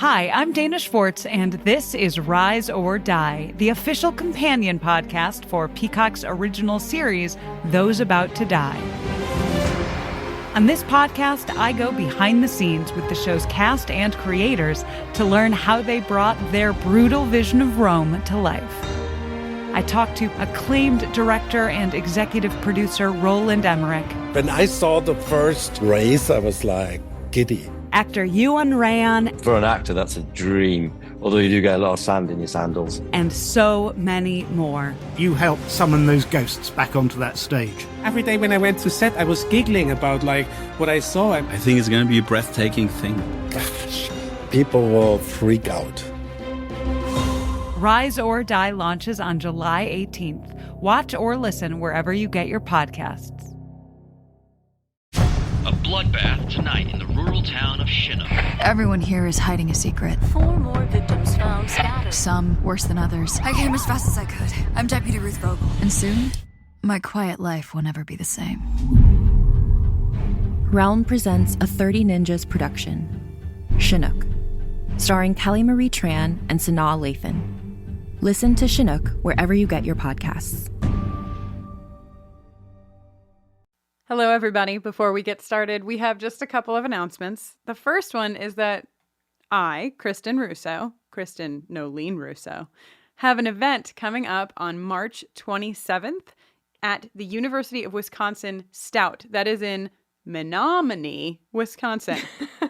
Hi, I'm Dana Schwartz, and this is Rise or Die, the official companion podcast for Peacock's original series, Those About to Die. On this podcast, I go behind the scenes with the show's cast and creators to learn how they brought their brutal vision of Rome to life. I talked to acclaimed director and executive producer Roland Emmerich. When I saw the first race, I was like giddy. Actor Ewan Ryan. For an actor, that's a dream, although you do get a lot of sand in your sandals. And so many more. You helped summon those ghosts back onto that stage. Every day when I went to set, I was giggling about what I saw. I think it's going to be a breathtaking thing. People will freak out. Rise or Die launches on July 18th. Watch or listen wherever you get your podcasts. A bloodbath tonight in the rural town of Chinook. Everyone here is hiding a secret. 4 more victims found scattered. Some worse than others. I came as fast as I could. I'm Deputy Ruth Vogel. And soon, my quiet life will never be the same. Realm presents a 30 Ninjas production, Chinook, starring Kelly Marie Tran and Sanaa Lathan. Listen to Chinook wherever you get your podcasts. Hello, everybody. Before we get started, we have just a couple of announcements. The first one is that I, Kristen Nolene Russo, have an event coming up on March 27th at the University of Wisconsin Stout. That is in Menominee, Wisconsin.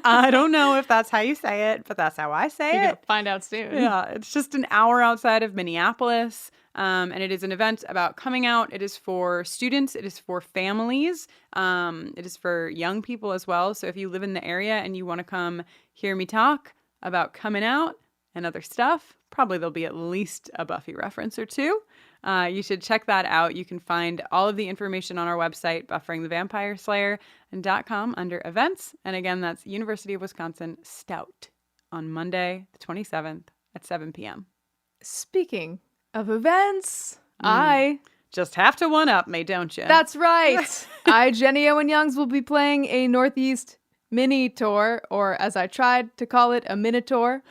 I don't know if that's how you say it, but that's how I say You're it. Gonna find out soon. Yeah, it's just an hour outside of Minneapolis. And it is an event about coming out. It is for students. It is for families. It is for young people as well. So if you live in the area and you want to come hear me talk about coming out and other stuff, probably there'll be at least a Buffy reference or two. You should check that out. You can find all of the information on our website, bufferingthevampireslayer.com, under events. And again, that's University of Wisconsin Stout on Monday, the 27th at 7 p.m. Speaking of events, I just have to one-up me, don't you? That's right. I, Jenny Owen Youngs, will be playing a Northeast mini tour, or as I tried to call it, a minotaur.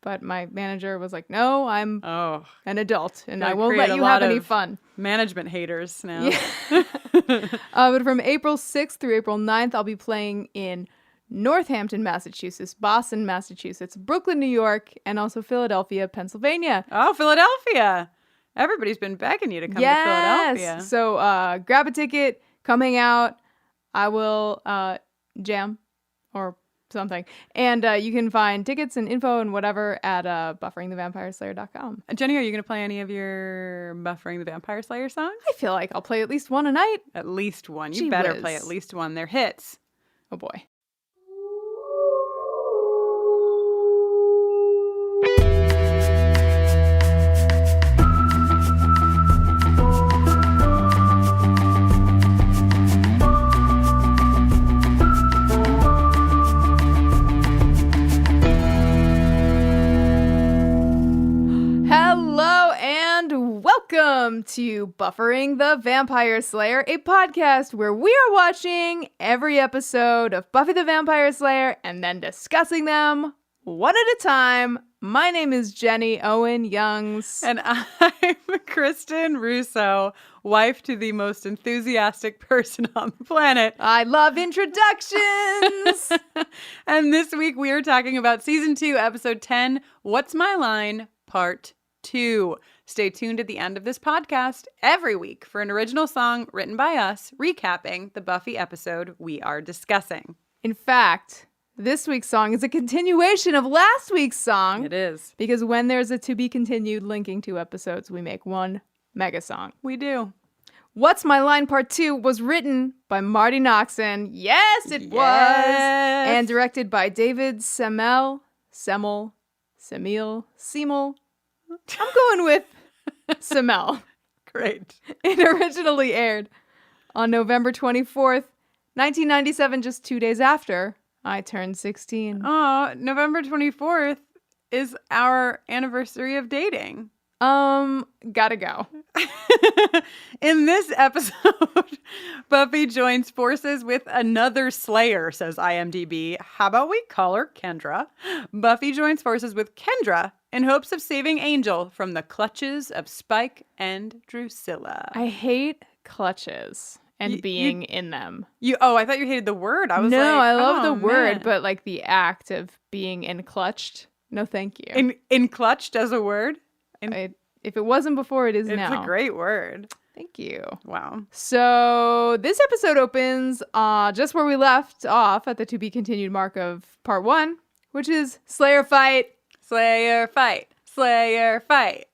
But my manager was like, no, I'm an adult, and I won't let you have any fun. Management haters now. Yeah. But from April 6th through April 9th, I'll be playing in Northampton, Massachusetts, Boston, Massachusetts, Brooklyn, New York, and also Philadelphia, Pennsylvania. Oh, Philadelphia. Everybody's been begging you to come to Philadelphia. So grab a ticket, come hang out. I will jam or something. And you can find tickets and info and whatever at bufferingthevampireslayer.com. Jenny, are you going to play any of your Buffering the Vampire Slayer songs? I feel like I'll play at least one a night. At least one. You better play at least one. They're hits. Oh, boy. Welcome to Buffering the Vampire Slayer, a podcast where we are watching every episode of Buffy the Vampire Slayer and then discussing them one at a time. My name is Jenny Owen Youngs. And I'm Kristen Russo, wife to the most enthusiastic person on the planet. I love introductions! And this week we are talking about Season 2, Episode 10, What's My Line, Part 2. Stay tuned at the end of this podcast every week for an original song written by us recapping the Buffy episode we are discussing. In fact, this week's song is a continuation of last week's song. It is. Because when there's a to be continued linking two episodes, we make one mega song. We do. What's My Line Part 2 was written by Marty Noxon. Yes, it was. And directed by David Semel. I'm going with Semel. Great. It originally aired on November 24th, 1997, just 2 days after I turned 16. Oh, November 24th is our anniversary of dating. Gotta go. In this episode, Buffy joins forces with another Slayer, says IMDb. How about we call her Kendra? Buffy joins forces with Kendra in hopes of saving Angel from the clutches of Spike and Drusilla. I hate clutches and being in them. I thought you hated the word. I was I love the man. word, but like the act of being enclutched. No, thank you. Enclutched as a word? If it wasn't before, it is now. It's a great word. Thank you. Wow. So this episode opens just where we left off at the to be continued mark of part 1, which is Slayer fight. Slayer fight. Slayer fight.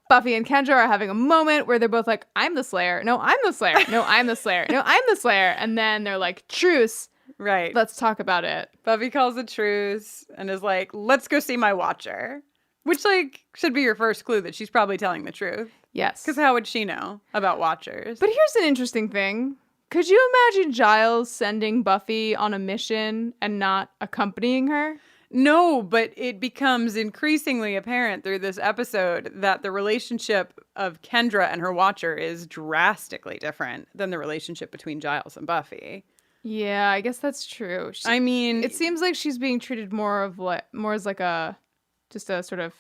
Buffy and Kendra are having a moment where they're both like, I'm the Slayer. No, I'm the Slayer. No, I'm the Slayer. No, I'm the Slayer. And then they're like, truce. Right. Let's talk about it. Buffy calls a truce and is like, let's go see my watcher. Which, like, should be your first clue that she's probably telling the truth. Yes. Because how would she know about watchers? But here's an interesting thing. Could you imagine Giles sending Buffy on a mission and not accompanying her? No, but it becomes increasingly apparent through this episode that the relationship of Kendra and her watcher is drastically different than the relationship between Giles and Buffy. Yeah, I guess that's true. It seems like she's being treated more as like a sort of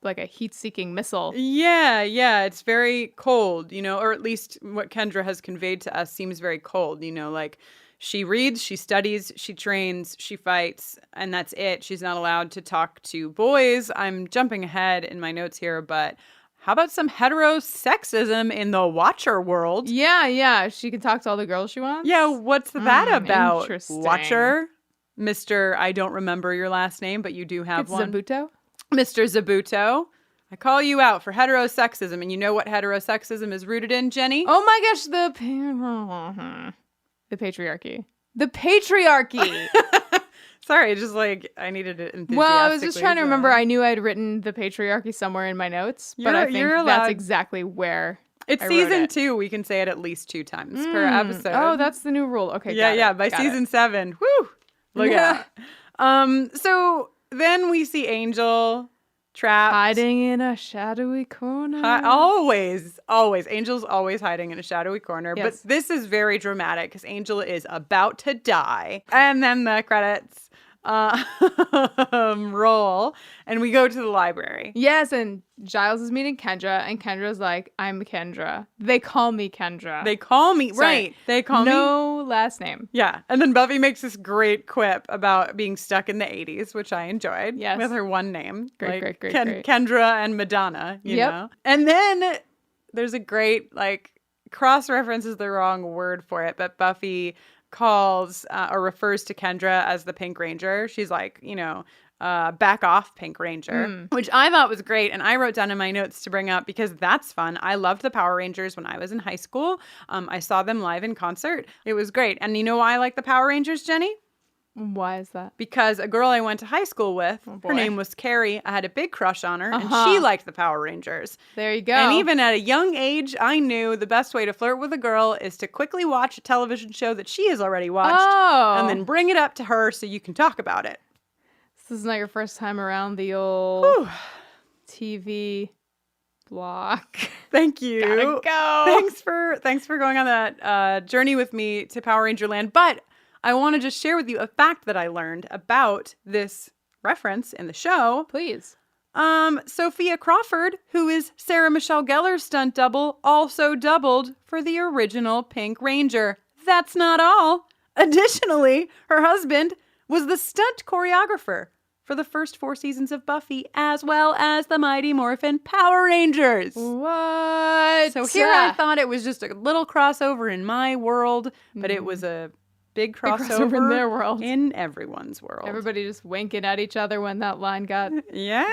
like a heat-seeking missile. Yeah, it's very cold, or at least what Kendra has conveyed to us seems very cold, like she reads, she studies, she trains, she fights, and that's it. She's not allowed to talk to boys. I'm jumping ahead in my notes here, but how about some heterosexism in the Watcher world? Yeah. She can talk to all the girls she wants? Yeah, what's that about? Interesting. Watcher? Mr. I don't remember your last name, but you do have one. Zabuto? Mr. Zabuto. I call you out for heterosexism, and you know what heterosexism is rooted in, Jenny? Oh my gosh, the patriarchy. The patriarchy! Sorry, just like I needed it enthusiastically. Well, I was just trying to remember. I knew I'd written the patriarchy somewhere in my notes, but I think that's exactly where it's season 2. We can say it at least 2 times per episode. Oh, that's the new rule. Okay, yeah. By season 7, woo! Look at that. So then we see Angel trapped, hiding in a shadowy corner. Always. Angel's always hiding in a shadowy corner. Yes. But this is very dramatic because Angel is about to die, and then the credits roll, and we go to the library. Yes, and Giles is meeting Kendra, and Kendra's like, I'm Kendra. They call me Kendra. They call me, Sorry, right. They call me. No last name. Yeah, and then Buffy makes this great quip about being stuck in the 80s, which I enjoyed. Yes. With her one name. Great. Kendra and Madonna, you know? And then there's a great, cross-reference is the wrong word for it, but Buffy calls or refers to Kendra as the Pink Ranger. She's like, back off, Pink Ranger, which I thought was great. And I wrote down in my notes to bring up because that's fun. I loved the Power Rangers when I was in high school. I saw them live in concert. It was great. And you know why I like the Power Rangers, Jenny? Why is that? Because a girl I went to high school with, her name was Carrie. I had a big crush on her, and she liked the Power Rangers. There you go. And even at a young age, I knew the best way to flirt with a girl is to quickly watch a television show that she has already watched, and then bring it up to her so you can talk about it. This is not your first time around the old TV block. Thank you. Gotta go. Thanks for going on that journey with me to Power Ranger Land. But I want to just share with you a fact that I learned about this reference in the show. Please. Sophia Crawford, who is Sarah Michelle Gellar's stunt double, also doubled for the original Pink Ranger. That's not all. Additionally, her husband was the stunt choreographer for the first 4 seasons of Buffy, as well as the Mighty Morphin Power Rangers. What? So here I thought it was just a little crossover in my world, but it was a big crossover in their world. In everyone's world. Everybody just winking at each other when that line got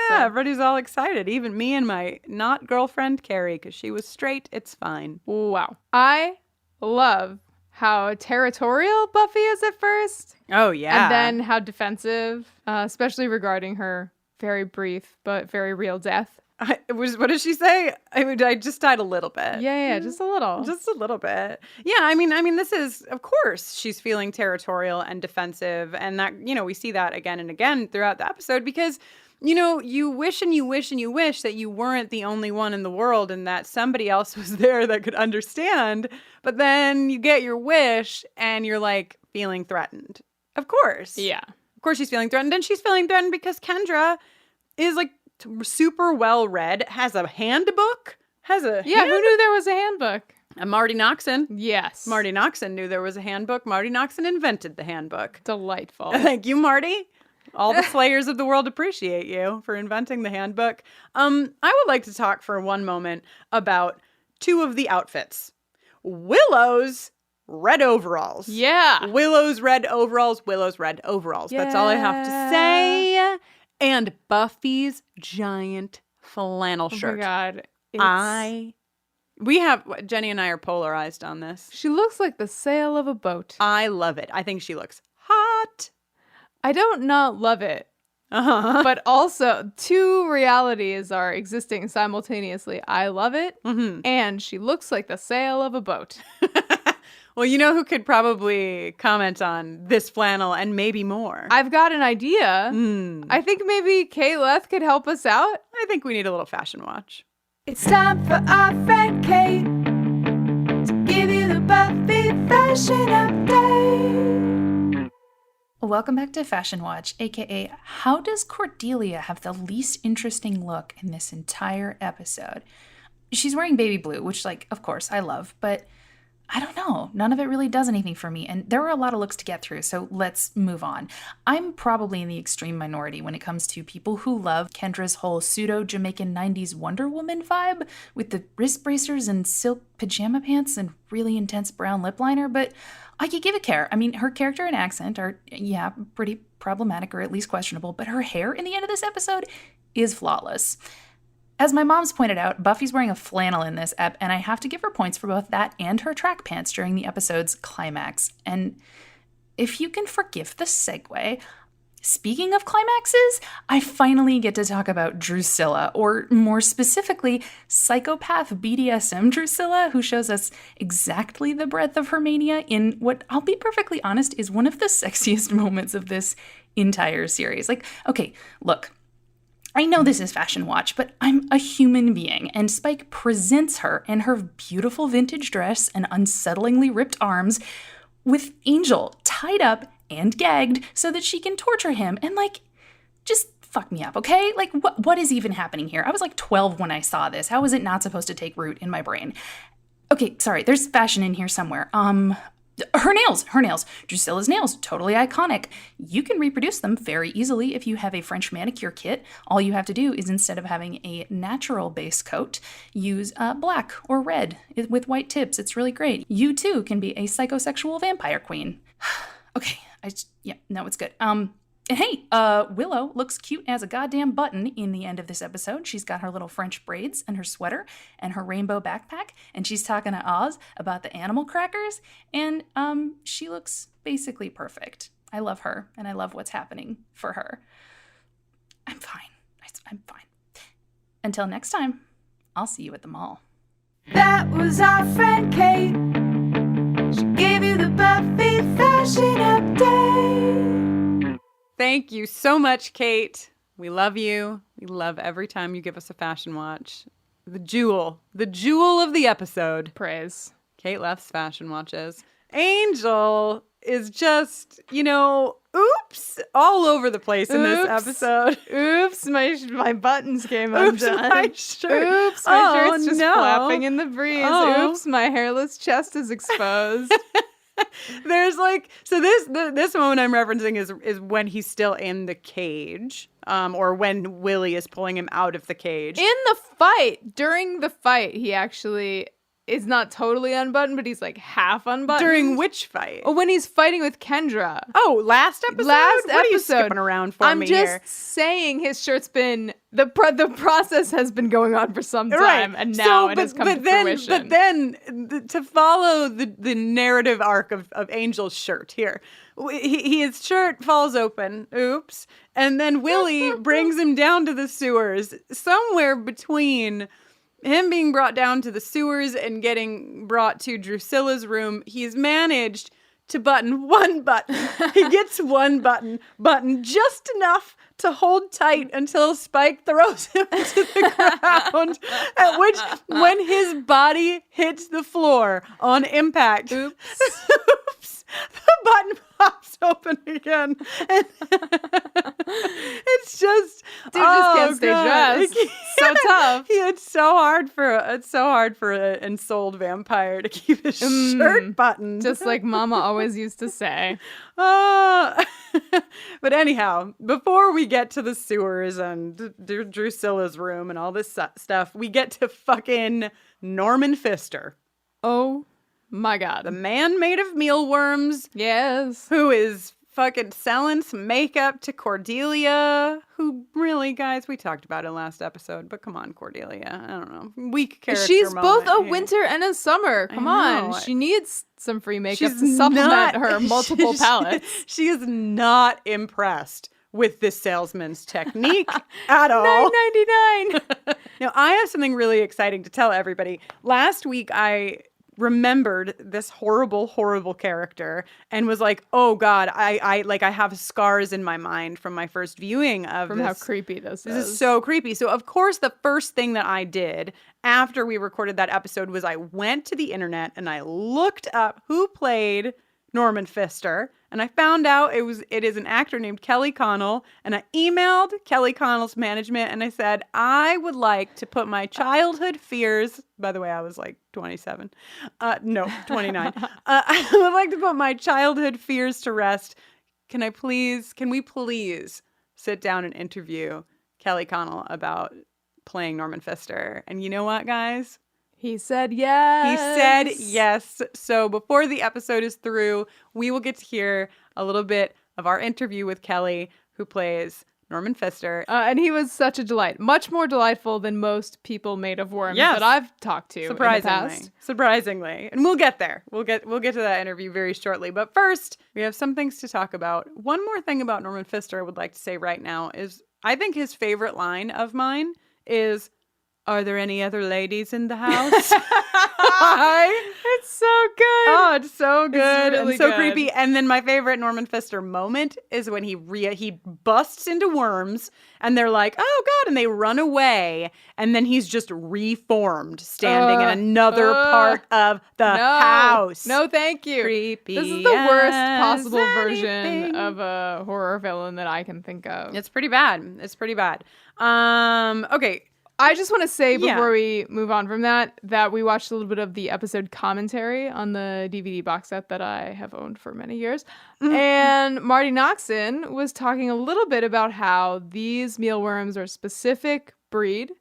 everybody's all excited. Even me and my not girlfriend, Carrie, because she was straight. It's fine. Wow. I love how territorial Buffy is at first. Oh, yeah. And then how defensive, especially regarding her very brief but very real death. What did she say? I just died a little bit. Yeah, just a little. Just a little bit. Yeah, I mean, this is, of course, she's feeling territorial and defensive. And that, we see that again and again throughout the episode because you wish and you wish and you wish that you weren't the only one in the world and that somebody else was there that could understand. But then you get your wish and you're like feeling threatened. Of course. Yeah. Of course she's feeling threatened. And she's feeling threatened because Kendra is like super well read, has a handbook, who knew there was a handbook? Marty Noxon. Yes. Marty Noxon knew there was a handbook. Marty Noxon invented the handbook. Delightful. Thank you, Marty. All the Slayers of the world appreciate you for inventing the handbook. I would like to talk for one moment about two of the outfits. Willow's red overalls. Yeah. Willow's red overalls. Yeah. That's all I have to say. And Buffy's giant flannel shirt. Oh my God. Jenny and I are polarized on this. She looks like the sail of a boat. I love it. I think she looks hot. I don't not love it. But also, two realities are existing simultaneously. I love it, and she looks like the sail of a boat. Well, you know who could probably comment on this flannel and maybe more? I've got an idea. I think maybe Kate Leth could help us out. I think we need a little fashion watch. It's time for our friend Kate to give you the Buffy fashion update. Welcome back to Fashion Watch, aka how does Cordelia have the least interesting look in this entire episode? She's wearing baby blue, which, of course, I love, but I don't know. None of it really does anything for me, and there were a lot of looks to get through, so let's move on. I'm probably in the extreme minority when it comes to people who love Kendra's whole pseudo-Jamaican 90s Wonder Woman vibe with the wrist bracers and silk pajama pants and really intense brown lip liner, but I could give a care. I mean, her character and accent are, pretty problematic or at least questionable, but her hair in the end of this episode is flawless. As my mom's pointed out, Buffy's wearing a flannel in this ep, and I have to give her points for both that and her track pants during the episode's climax. And if you can forgive the segue, speaking of climaxes, I finally get to talk about Drusilla, or more specifically, psychopath BDSM Drusilla, who shows us exactly the breadth of her mania in what, I'll be perfectly honest, is one of the sexiest moments of this entire series. Okay, look. I know this is Fashion Watch, but I'm a human being, and Spike presents her in her beautiful vintage dress and unsettlingly ripped arms with Angel tied up and gagged so that she can torture him and, just fuck me up, okay? What is even happening here? I was 12 when I saw this. How is it not supposed to take root in my brain? Okay, sorry, there's fashion in here somewhere. Her nails. Drusilla's nails, totally iconic. You can reproduce them very easily if you have a French manicure kit. All you have to do is, instead of having a natural base coat, use black or red with white tips. It's really great. You too can be a psychosexual vampire queen. Okay, it's good. And hey, Willow looks cute as a goddamn button in the end of this episode. She's got her little French braids and her sweater and her rainbow backpack, and she's talking to Oz about the animal crackers, and she looks basically perfect. I love her, and I love what's happening for her. I'm fine. I'm fine. Until next time, I'll see you at the mall. That was our friend Kate. She gave you the Buffy fashion update. Thank you so much, Kate. We love you. We love every time you give us a fashion watch. The jewel of the episode. Praise. Kate Leth's fashion watches. Angel is just, oops, all over the place in this episode. Oops, my buttons came undone. My shirt. Oops, my shirt's just flapping in the breeze. Oops, my hairless chest is exposed. There's this moment I'm referencing is when he's still in the cage, or when Willie is pulling him out of the cage. In the fight, during the fight, he actually is not totally unbuttoned, but he's half unbuttoned. During which fight? Oh, when he's fighting with Kendra. Oh, last episode? What are you skipping around for I'm me here? just saying his shirt's been, the process has been going on for some time, right. And now it has come to fruition. But then, to follow the narrative arc of Angel's shirt here, his shirt falls open, oops, and then Willie brings him down to the sewers, somewhere between him being brought down to the sewers and getting brought to Drusilla's room. He's managed to button one button. He gets one button just enough to hold tight until Spike throws him to the ground, at which, when his body hits the floor on impact, oops, the button pops open again. And it's just, dude just can't stay dressed. So tough. It's so hard for an ensouled vampire to keep his shirt buttoned. Just like Mama always used to say. But anyhow, before we get to the sewers and Drusilla's room and all this stuff, we get to fucking Norman Pfister. Oh my God. The man made of mealworms. Yes. Who is fucking selling some makeup to Cordelia, who really, guys, we talked about it last episode, but come on, Cordelia. I don't know. Weak character She's both a here. winter and a summer. Come on. She needs some free makeup to supplement her multiple palettes. She is not impressed with this salesman's technique at all. $9.99. Now, I have something really exciting to tell everybody. Last week, I remembered this horrible character and was like, oh God, I have scars in my mind from my first viewing of from this. How creepy this is. This is so creepy. So of course the first thing that I did after we recorded that episode was I went to the internet and I looked up who played Norman Pfister, and I found out it is an actor named Kelly Connell, and I emailed Kelly Connell's management and I said, I would like to put my childhood fears, by the way, I was like 27. No, 29. I would like to put my childhood fears to rest. Can we please sit down and interview Kelly Connell about playing Norman Pfister? And you know what, guys? He said yes. He said yes. So before the episode is through, we will get to hear a little bit of our interview with Kelly, who plays Norman Pfister. And he was such a delight. Much more delightful than most people made of worms that I've talked to in the past. Surprisingly. And we'll get there. We'll get to that interview very shortly. But first, we have some things to talk about. One more thing about Norman Pfister I would like to say right now is I think his favorite line of mine is, are there any other ladies in the house? It's so good. Oh, it's so good. It's really and so good. creepy. And then my favorite Norman Pfister moment is when he busts into worms and they're like, oh God, and they run away. And then he's just reformed standing in another part of the house. No, thank you. Creepy. This is the worst possible version of a horror villain that I can think of. It's pretty bad. Okay. I just want to say before we move on from that we watched a little bit of the episode commentary on the DVD box set that I have owned for many years. Mm-hmm. And Marty Noxon was talking a little bit about how these mealworms are a specific breed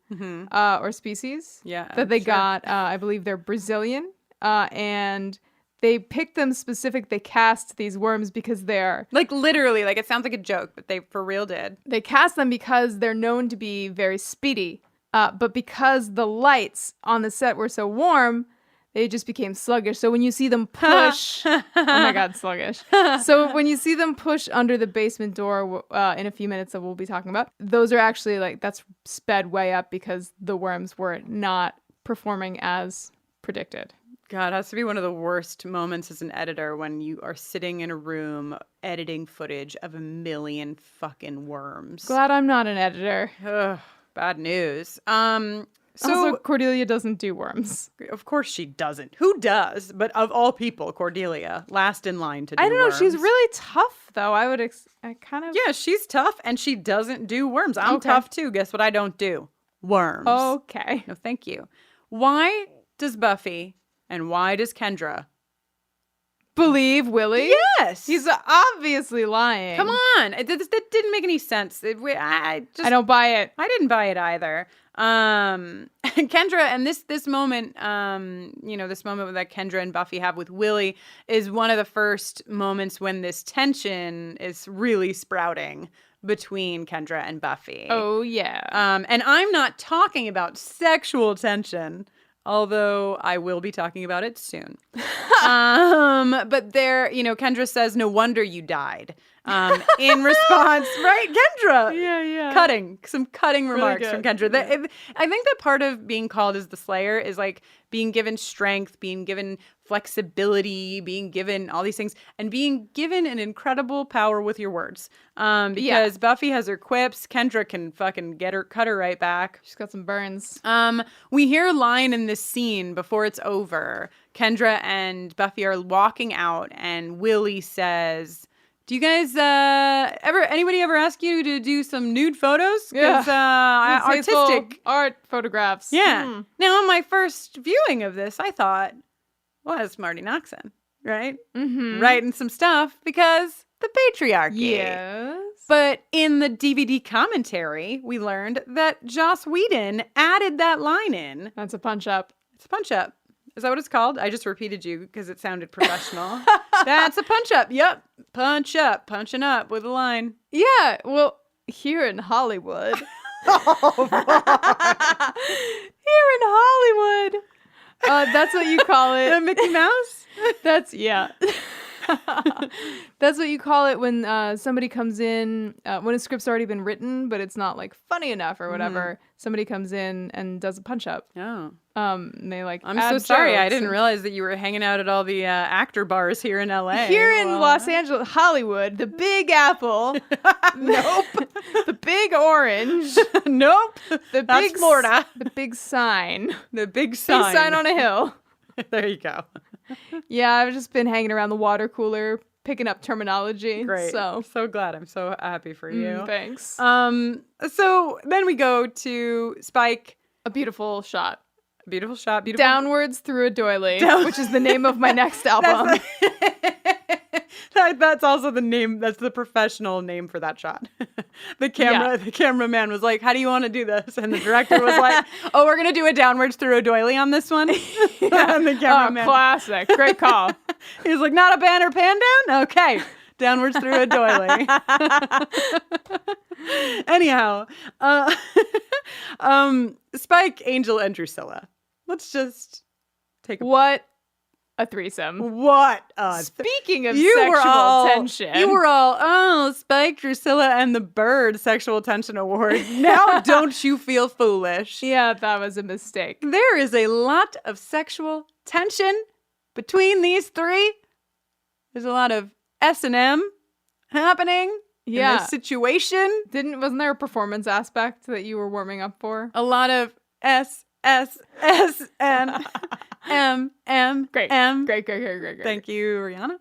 or species that they got. I believe they're Brazilian. And they picked them specific. They cast these worms because they're... Like literally, like it sounds like a joke, but they for real did. They cast them because they're known to be very speedy. But because the lights on the set were so warm, they just became sluggish. So when you see them push... oh my God, sluggish. So when you see them push under the basement door in a few minutes that we'll be talking about, those are actually that's sped way up because the worms were not performing as predicted. God, it has to be one of the worst moments as an editor when you are sitting in a room editing footage of a million fucking worms. Glad I'm not an editor. Ugh. Bad news. Also, Cordelia doesn't do worms. Of course she doesn't. Who does? But of all people, Cordelia, last in line to do I don't know. worms. She's really tough, though. Yeah, she's tough, and she doesn't do worms. I'm tough, too. Guess what I don't do? Worms. Okay. No, thank you. Why does Buffy and why does Kendra believe Willie? Yes. He's obviously lying. Come on. That didn't make any sense. I don't buy it. I didn't buy it either. Kendra, and this moment, this moment that Kendra and Buffy have with Willie is one of the first moments when this tension is really sprouting between Kendra and Buffy. Oh, yeah. And I'm not talking about sexual tension, although I will be talking about it soon. But there, Kendra says, no wonder you died. In response, right, Kendra? Yeah. Some cutting remarks from Kendra. I think that part of being called as the Slayer is like being given strength, being given flexibility, being given all these things, and being given an incredible power with your words. Because Buffy has her quips, Kendra can fucking cut her right back. She's got some burns. We hear a line in this scene before it's over. Kendra and Buffy are walking out, and Willie says, "Do you guys anybody ever ask you to do some nude photos? Because artistic art photographs." Yeah. Now, on my first viewing of this, I thought, well, it's Marty Noxon, right? Mm-hmm. Writing some stuff because the patriarchy. Yes. But in the DVD commentary, we learned that Joss Whedon added that line in. That's a punch up. It's a punch up. Is that what it's called? I just repeated you because it sounded professional. That's a punch up. Yep. Punch up. Punching up with a line. Yeah. Well, here in Hollywood. Oh, here in Hollywood. That's what you call it. The Mickey Mouse? That's what you call it when somebody comes in, when a script's already been written, but it's not like funny enough or whatever. Somebody comes in and does a punch up. Oh. And they I'm so sorry. I didn't realize that you were hanging out at all the actor bars here in LA. Here in Los Angeles, Hollywood, the Big Apple. Nope. The Big Orange. Nope. That's Florida. The big sign. The big sign. Big sign on a hill. There you go. Yeah, I've just been hanging around the water cooler, picking up terminology. Great. So glad. I'm so happy for you. Thanks. So then we go to Spike. A beautiful shot. Beautiful shot. Beautiful. Downwards through a doily, which is the name of my next album. That's also the name. That's the professional name for that shot. The cameraman was like, "How do you want to do this?" And the director was like, "Oh, we're gonna do a downwards through a doily on this one." And the cameraman, classic, great call. He was like, "Not a banner pan down? Okay, downwards through a doily." Anyhow, Spike, Angel, and Drusilla. Let's just take a threesome. Speaking of sexual tension. You were all, Spike, Drusilla, and the Bird Sexual Tension Award. Now don't you feel foolish? Yeah, that was a mistake. There is a lot of sexual tension between these three. There's a lot of S&M happening in this situation. Wasn't there a performance aspect that you were warming up for? A lot of S, N, M, M, Great. M. Great. Thank you, Rihanna.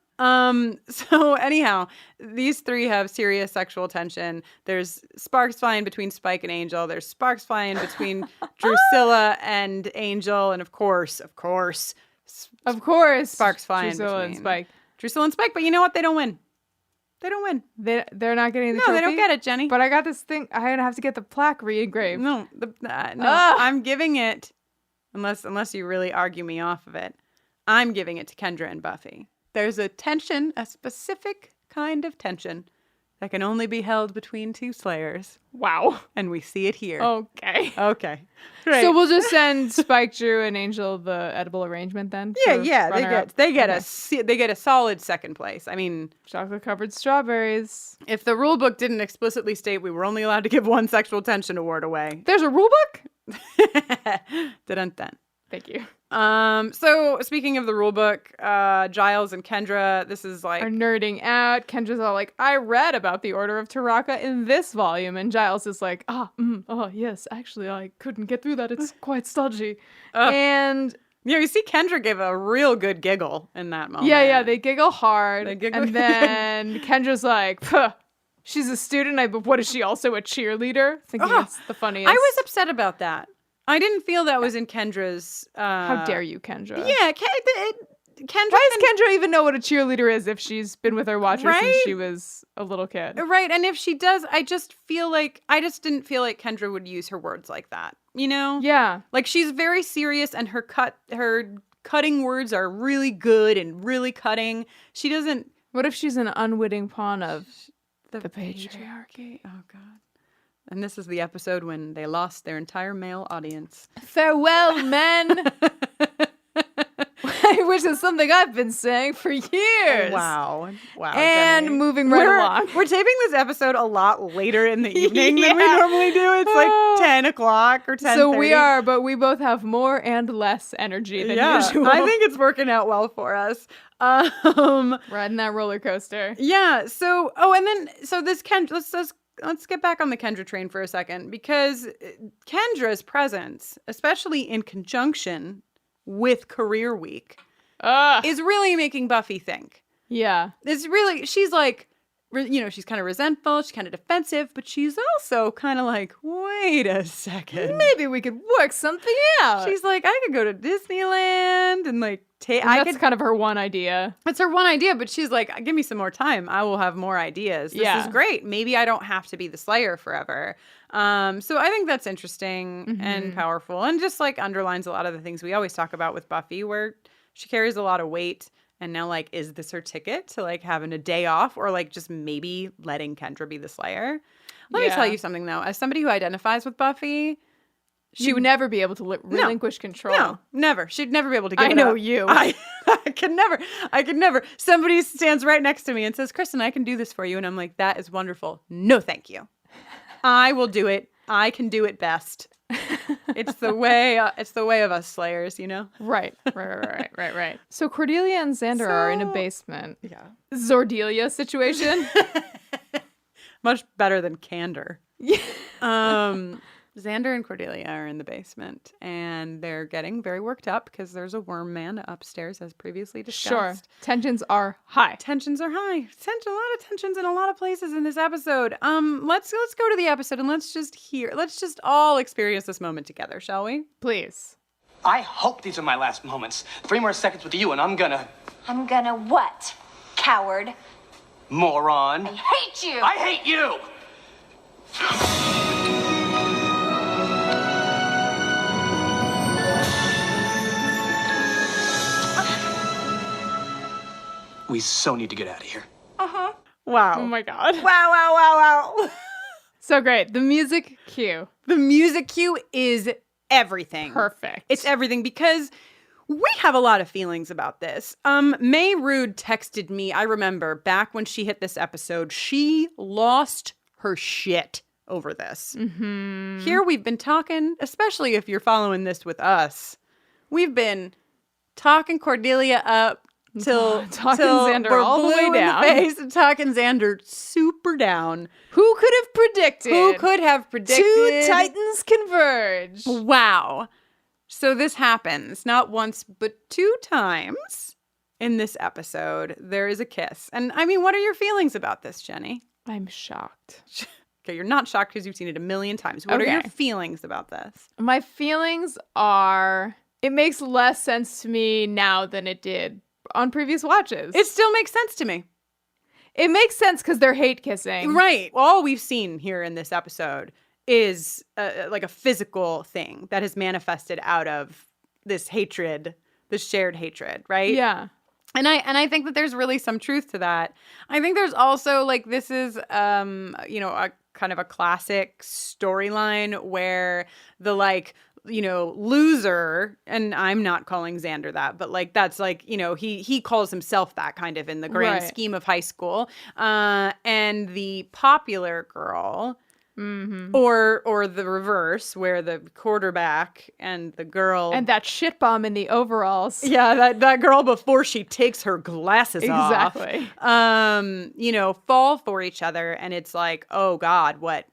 So anyhow, these three have serious sexual tension. There's sparks flying between Spike and Angel. There's sparks flying between Drusilla and Angel. And of course, sparks flying Drusilla between and Spike. Drusilla and Spike. But you know what? They don't win. They're not getting the trophy? No, they don't get it, Jenny. But I got this thing. I have to get the plaque re-engraved. No, I'm giving it, unless you really argue me off of it, I'm giving it to Kendra and Buffy. There's a tension, a specific kind of tension that can only be held between two Slayers. Wow. And we see it here. Okay. Great. So we'll just send Spike, Drew, and Angel the edible arrangement then? Yeah. They get a solid second place. I mean, chocolate-covered strawberries. If the rule book didn't explicitly state we were only allowed to give one sexual tension award away. There's a rule book? Dun-dun-dun. Thank you. So speaking of the rule book, Giles and Kendra, this is like... are nerding out. Kendra's all like, I read about the Order of Terrakan in this volume. And Giles is like, yes, actually, I couldn't get through that. It's quite stodgy. And... yeah, you see Kendra gave a real good giggle in that moment. Yeah, they giggle hard. And then Kendra's like, she's a student, but what is she, also a cheerleader? Thinking it's the funniest. I was upset about that. I didn't feel that was in Kendra's... How dare you, Kendra? Yeah, Kendra... Why does Kendra even know what a cheerleader is if she's been with her watcher since she was a little kid? Right, and if she does, I just didn't feel like Kendra would use her words like that, you know? Yeah. Like, she's very serious, and her cutting words are really good and really cutting. She doesn't... What if she's an unwitting pawn of the patriarchy? Oh, God. And this is the episode when they lost their entire male audience. Farewell, men! I which is something I've been saying for years. Wow. And Jenny. moving right along. We're taping this episode a lot later in the evening than we normally do. It's like 10 o'clock or 10:30. So we are, but we both have more and less energy than usual. I think it's working out well for us. Riding that roller coaster. Yeah. So, this Kendra, let's get back on the Kendra train for a second, because Kendra's presence, especially in conjunction with Career Week, is really making Buffy think. Yeah. She's like, she's kind of resentful, she's kind of defensive, but she's also kind of like, wait a second. Maybe we could work something out. She's like, I could go to Disneyland and like that's kind of her one idea. It's her one idea, but she's like, give me some more time. I will have more ideas. This is great. Maybe I don't have to be the Slayer forever. So I think that's interesting and powerful, and just like underlines a lot of the things we always talk about with Buffy, where she carries a lot of weight. And now, like, is this her ticket to like having a day off, or like just maybe letting Kendra be the Slayer? Let me tell you something though. As somebody who identifies with Buffy, she would never be able to relinquish control. No, never. She'd never be able to give it I know up. you. I could never. Somebody stands right next to me and says, Kristen, I can do this for you. And I'm like, that is wonderful. No, thank you. I will do it. I can do it best. It's the way of us Slayers, you know? Right. So Cordelia and Xander are in a basement. Yeah. Zordelia situation. Much better than Candor. Yeah. Xander and Cordelia are in the basement, and they're getting very worked up because there's a worm man upstairs, as previously discussed. Sure. Tensions are high. A lot of tensions in a lot of places in this episode. Let's go to the episode and let's just all experience this moment together, shall we? Please. I hope these are my last moments. 3 more seconds with you and I'm gonna what? Coward. Moron. I hate you. I hate you. We so need to get out of here. Uh-huh. Wow. Oh my God. Wow. So great. The music cue. The music cue is everything. Perfect. It's everything, because we have a lot of feelings about this. May Rude texted me, I remember, back when she hit this episode, she lost her shit over this. Mm-hmm. Here we've been talking, especially if you're following this with us, we've been talking Cordelia up till Xander we're all the way blue in down. the face, and talking Xander super down. Who could have predicted? 2 titans converge. Wow. So this happens not once, but 2 times in this episode. There is a kiss. And I mean, what are your feelings about this, Jenny? I'm shocked. Okay, you're not shocked because you've seen it a million times. What are your feelings about this? My feelings are, it makes less sense to me now than it did on previous watches. It still makes sense to me. It makes sense because they're hate kissing. Right. All we've seen here in this episode is like a physical thing that has manifested out of this hatred, this shared hatred, right? Yeah. And I think that there's really some truth to that. I think there's also like, this is a kind of a classic storyline where the like, loser, and I'm not calling Xander that, but like that's like, he calls himself that kind of in the grand scheme of high school. And the popular girl, or the reverse, where the quarterback and the girl, and that shit bomb in the overalls. Yeah, that girl before she takes her glasses off. Exactly. Fall for each other, and it's like, oh God,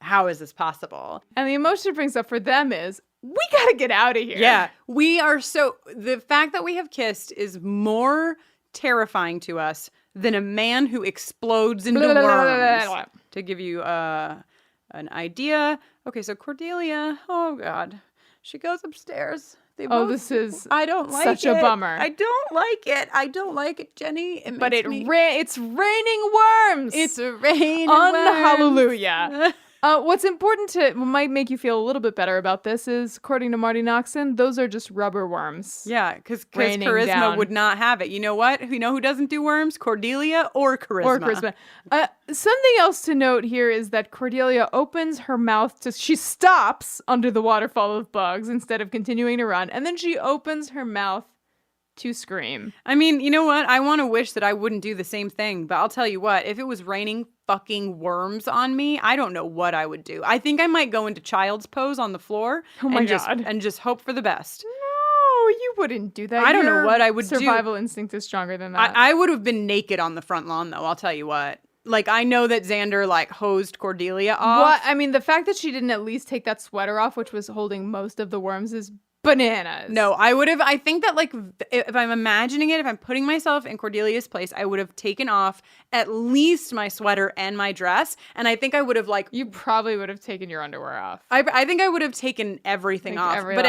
how is this possible? And the emotion it brings up for them is, we gotta get out of here. Yeah, the fact that we have kissed is more terrifying to us than a man who explodes into worms. To give you an idea. Okay, so Cordelia, oh God, she goes upstairs. This is I don't like such it. a bummer. I don't like it, Jenny. It's raining worms. It's raining Hallelujah. What's important might make you feel a little bit better about this is, according to Marty Noxon, those are just rubber worms. Yeah, because Charisma would not have it. You know what? You know who doesn't do worms? Cordelia or Charisma. Something else to note here is that Cordelia opens her mouth she stops under the waterfall of bugs instead of continuing to run, and then she opens her mouth to scream. I mean, you know what? I want to wish that I wouldn't do the same thing, but I'll tell you what, if it was raining fucking worms on me, I don't know what I would do. I think I might go into child's pose on the floor and just hope for the best. No, you wouldn't do that. I don't know what I would do. Survival instinct is stronger than that. I would have been naked on the front lawn, though, I'll tell you what. Like, I know that Xander, like, hosed Cordelia off. What? I mean, the fact that she didn't at least take that sweater off, which was holding most of the worms, is bananas. No, I think that, like, if I'm imagining it, if I'm putting myself in Cordelia's place, I would have taken off at least my sweater and my dress. And I think I would have, like... You probably would have taken your underwear off. I think I would have taken everything off. But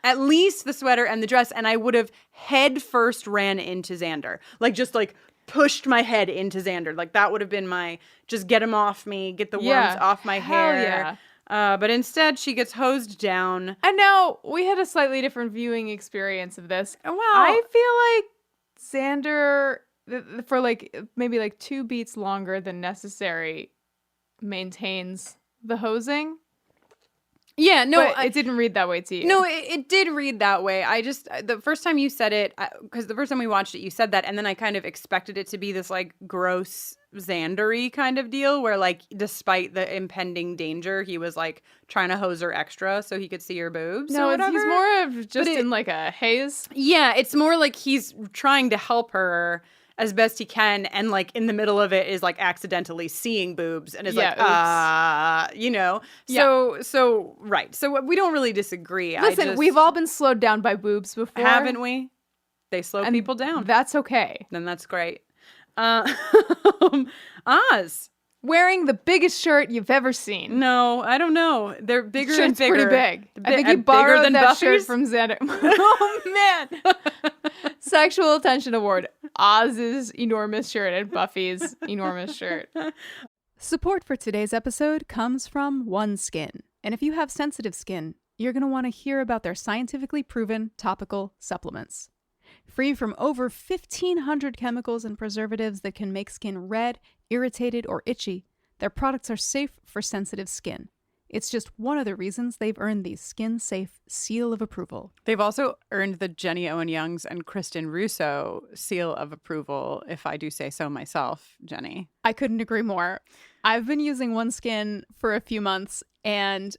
at least the sweater and the dress. And I would have head first ran into Xander. Like, just, like... pushed my head into Xander. Like, that would have been my, just get him off me, get the worms off my hair. But instead, she gets hosed down. And now, we had a slightly different viewing experience of this. Well, I feel like Xander, for like, maybe like 2 beats longer than necessary, maintains the hosing. Yeah, no, but it didn't read that way to you. No, it did read that way. I just, the first time you said it, because the first time we watched it, you said that, and then I kind of expected it to be this, like, gross Xander-y kind of deal, where, like, despite the impending danger, he was, like, trying to hose her extra so he could see her boobs. No, he's more of just in, like, a haze. Yeah, it's more like he's trying to help her as best he can, and, like, in the middle of it is, like, accidentally seeing boobs and is you know? So, right. So we don't really disagree. Listen, we've all been slowed down by boobs before. Haven't we? They slow people down. That's okay. Then that's great. Oz. Wearing the biggest shirt you've ever seen. No, I don't know. They're bigger and bigger. Pretty big. I think you borrowed that shirt from Xander. Oh, man. Sexual Attention Award. Oz's enormous shirt and Buffy's enormous shirt. Support for today's episode comes from OneSkin. And if you have sensitive skin, you're going to want to hear about their scientifically proven topical supplements. Free from over 1,500 chemicals and preservatives that can make skin red, irritated, or itchy, their products are safe for sensitive skin. It's just one of the reasons they've earned the Skin Safe seal of approval. They've also earned the Jenny Owen Youngs and Kristen Russo seal of approval, if I do say so myself, Jenny. I couldn't agree more. I've been using OneSkin for a few months, and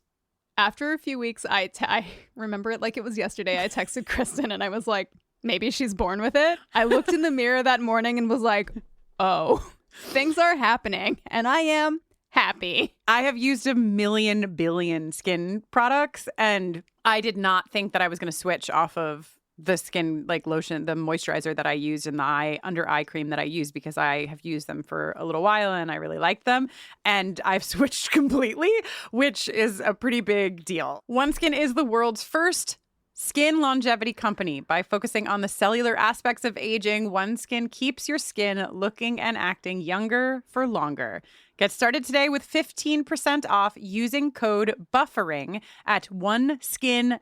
after a few weeks, I remember it like it was yesterday. I texted Kristen and I was like, maybe she's born with it. I looked in the mirror that morning and was like, oh, things are happening, and I am happy. I have used a million billion skin products, and I did not think that I was going to switch off of the skin, like, lotion, the moisturizer that I used and the under eye cream that I use, because I have used them for a little while and I really like them. And I've switched completely, which is a pretty big deal. OneSkin is the world's first skin longevity company. By focusing on the cellular aspects of aging, OneSkin keeps your skin looking and acting younger for longer. Get started today with 15% off using code BUFFERING at oneskin.co.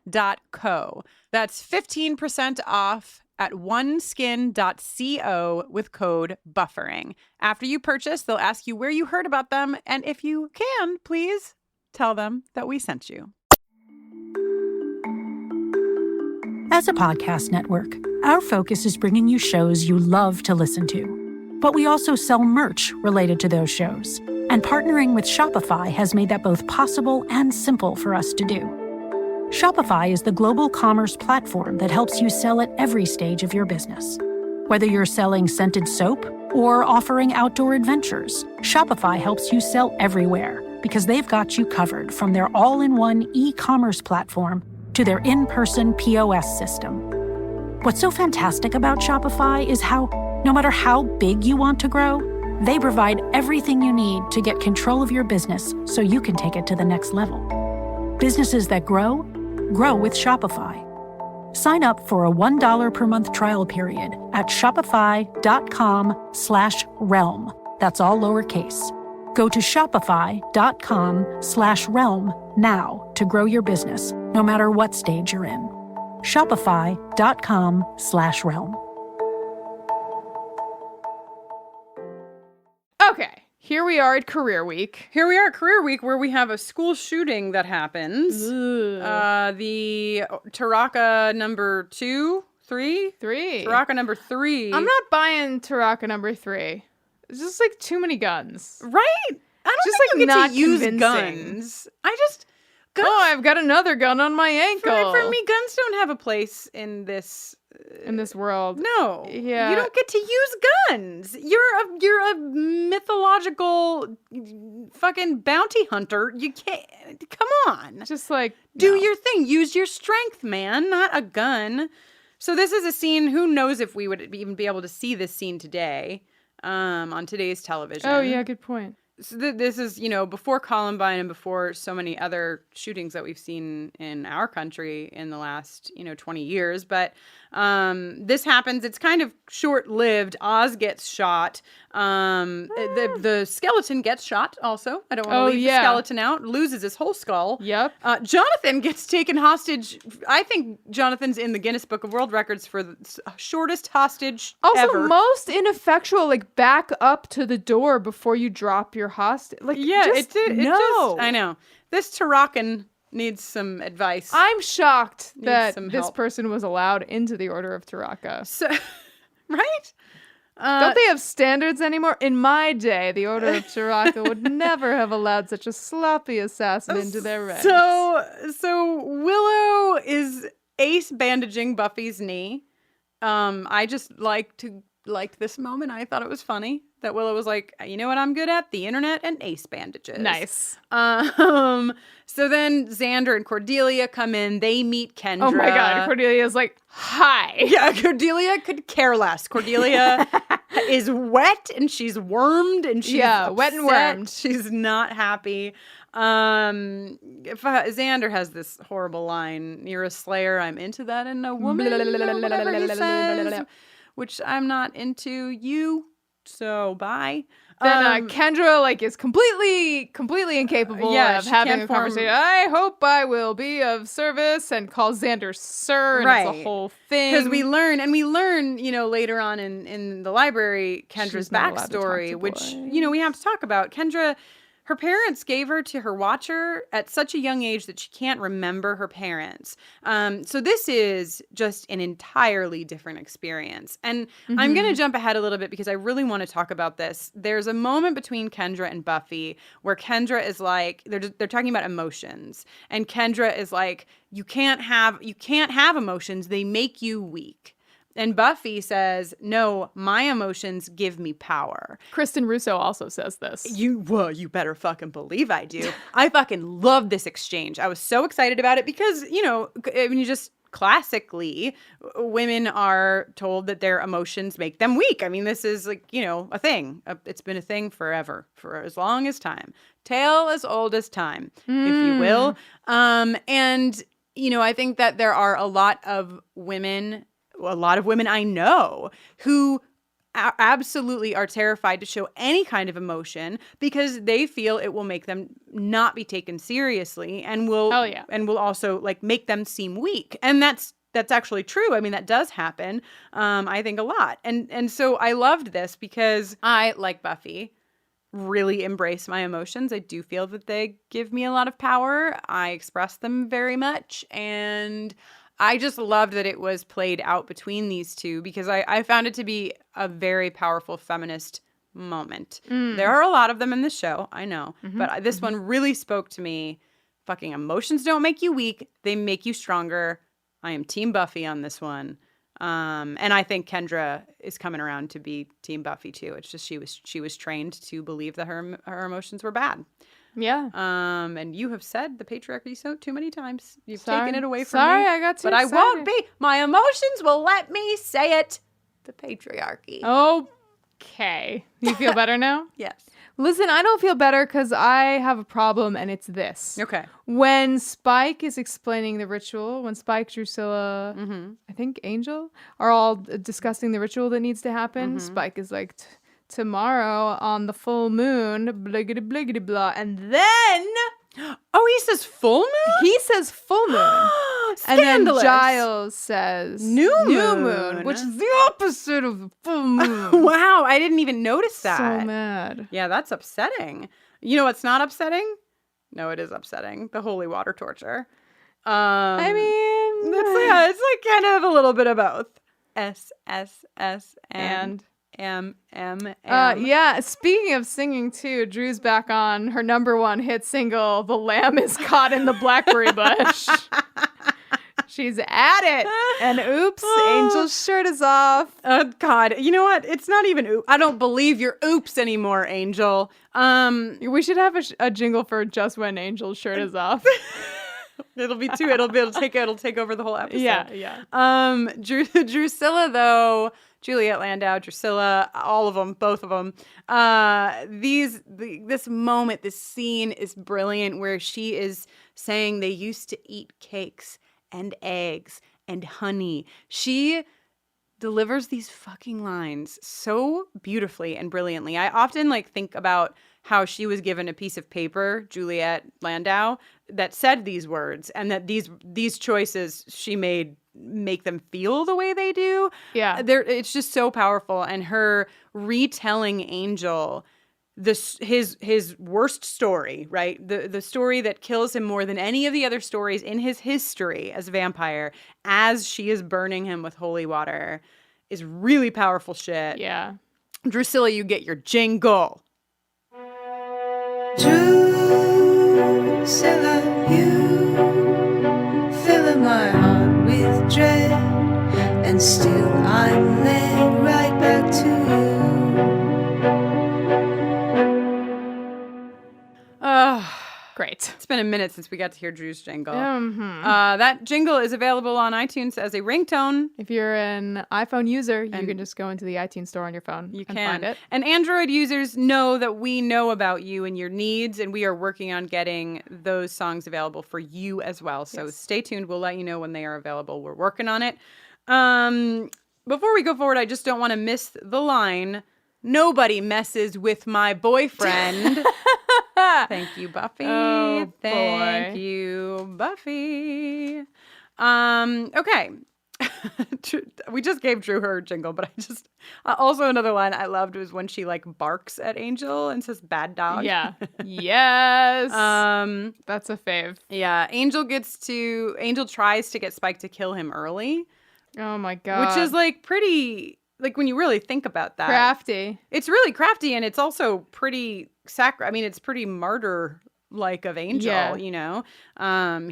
That's 15% off at oneskin.co with code BUFFERING. After you purchase, they'll ask you where you heard about them, and if you can, please tell them that we sent you. As a podcast network, our focus is bringing you shows you love to listen to. But we also sell merch related to those shows. And partnering with Shopify has made that both possible and simple for us to do. Shopify is the global commerce platform that helps you sell at every stage of your business. Whether you're selling scented soap or offering outdoor adventures, Shopify helps you sell everywhere because they've got you covered, from their all-in-one e-commerce platform to their in-person POS system. What's so fantastic about Shopify is how, no matter how big you want to grow, they provide everything you need to get control of your business so you can take it to the next level. Businesses that grow, grow with Shopify. Sign up for a $1 per month trial period at shopify.com/realm. That's all lowercase. Go to shopify.com/realm now to grow your business, no matter what stage you're in. Shopify.com/realm. Okay, here we are at Career Week. Here we are at Career Week, where we have a school shooting that happens. The Terrakan number 2 3? 3. Terrakan number 3. I'm not buying Terrakan number 3. It's just like too many guns. Right? I don't just think like you get not to use convincing. guns. Guns, oh, I've got another gun on my ankle. For me, guns don't have a place in this world. No. Yeah. You don't get to use guns. You're a mythological fucking bounty hunter. You can't. Come on. Just like do your thing. Use your strength, man, not a gun. So this is a scene. Who knows if we would even be able to see this scene today on today's television. Oh yeah, good point. So this is, before Columbine and before so many other shootings that we've seen in our country in the last, 20 years. But this happens. It's kind of short-lived. Oz gets shot. The skeleton gets shot also. I don't want to leave the skeleton out. Loses his whole skull. Yep. Jonathan gets taken hostage. I think Jonathan's in the Guinness Book of World Records for the shortest hostage ever. Most ineffectual, like back up to the door before you drop your hostage. Like, I know. This Terrakan needs some advice. I'm shocked that some this help. person was allowed into the Order of Terraka. So, right? Don't they have standards anymore? In my day, the Order of Terraka would never have allowed such a sloppy assassin into their ranks. So Willow is ace bandaging Buffy's knee. I just liked this moment. I thought it was funny that Willow was like, you know what I'm good at? The internet and ace bandages. Nice. So then Xander and Cordelia come in. They meet Kendra. Oh my God. Cordelia's like, hi. Yeah, Cordelia could care less. Cordelia is wet and she's wormed and she's wet and wormed. She's not happy. Xander has this horrible line, "You're a slayer, I'm into that in a woman," or whatever he says, which I'm not into you, so bye. Then Kendra is completely incapable of having a conversation. I hope I will be of service, and calls Xander sir, and it's a whole thing. Because we learn, later on in the library, Kendra's backstory, which, we have to talk about. Kendra, her parents gave her to her watcher at such a young age that she can't remember her parents. So this is just an entirely different experience. And I'm going to jump ahead a little bit because I really want to talk about this. There's a moment between Kendra and Buffy where Kendra is like, they're talking about emotions. And Kendra is like, you can't have emotions. They make you weak. And Buffy says, no, my emotions give me power. Kristen Russo also says this. You better fucking believe I do. I fucking love this exchange. I was so excited about it because, classically, women are told that their emotions make them weak. I mean, this is a thing. It's been a thing forever, for as long as time. Tale as old as time, if you will. And, I think that there are a lot of women I know who absolutely are terrified to show any kind of emotion because they feel it will make them not be taken seriously and will also make them seem weak. And that's actually true. I mean, that does happen. I think a lot. And so I loved this because I, like Buffy, really embrace my emotions. I do feel that they give me a lot of power. I express them very much, and I just loved that it was played out between these two because I found it to be a very powerful feminist moment. There are a lot of them in the show, I know, but this one really spoke to me. Fucking emotions don't make you weak. They make you stronger. I am Team Buffy on this one. And I think Kendra is coming around to be Team Buffy too. It's just she was trained to believe that her emotions were bad. Yeah. And you have said the patriarchy so too many times. You've taken it away from me. Sorry, I got too excited. But I won't be. My emotions will let me say it. The patriarchy. Okay. You feel better now? Yes. Listen, I don't feel better because I have a problem, and it's this. Okay. When Spike is explaining the ritual, when Spike, Drusilla, I think Angel, are all discussing the ritual that needs to happen, Spike is like, tomorrow on the full moon, bliggity bliggity blah, and then... Oh, he says full moon? He says full moon. And then Giles says new moon, which is the opposite of the full moon. Wow, I didn't even notice that. So mad. Yeah, that's upsetting. You know what's not upsetting? No, it is upsetting. The holy water torture. I mean, it's like kind of a little bit of both. S, S, S, and M, M, M. Yeah, speaking of singing too, Drew's back on her #1 hit single, The Lamb is Caught in the Blackberry Bush. She's at it. And oops, Angel's shirt is off. Oh, God. You know what? It's not even I don't believe your oops anymore, Angel. We should have a jingle for just when Angel's shirt is off. It'll be two. It'll take over the whole episode. Yeah. Drusilla, though, Juliet Landau, Drusilla, all of them, both of them. This moment, this scene is brilliant where she is saying they used to eat cakes and eggs and honey. She delivers these fucking lines so beautifully and brilliantly. I often think about how she was given a piece of paper, Juliet Landau, that said these words, and that these choices she made make them feel the way they do. Yeah. It's just so powerful. And her retelling Angel his worst story, right? The story that kills him more than any of the other stories in his history as a vampire, as she is burning him with holy water, is really powerful shit. Yeah. Drusilla, you get your jingle. Drusilla, you fill my heart with dread, and still I'm led right back to you. Great. It's been a minute since we got to hear Drew's jingle. Mm-hmm. That jingle is available on iTunes as a ringtone. If you're an iPhone user, you can just go into the iTunes store on your phone and find it. And Android users know that we know about you and your needs, and we are working on getting those songs available for you as well. So stay tuned. We'll let you know when they are available. We're working on it. Before we go forward, I just don't want to miss the line, "Nobody messes with my boyfriend." Thank you, Buffy. Oh, Thank you, Buffy. Okay. We just gave Drew her jingle, but I just also another line I loved was when she barks at Angel and says "bad dog." Yeah. Yes. That's a fave. Yeah. Angel tries to get Spike to kill him early. Oh my God. Which is pretty, when you really think about that. Crafty. It's really crafty, and it's also pretty it's pretty martyr-like of Angel, you know?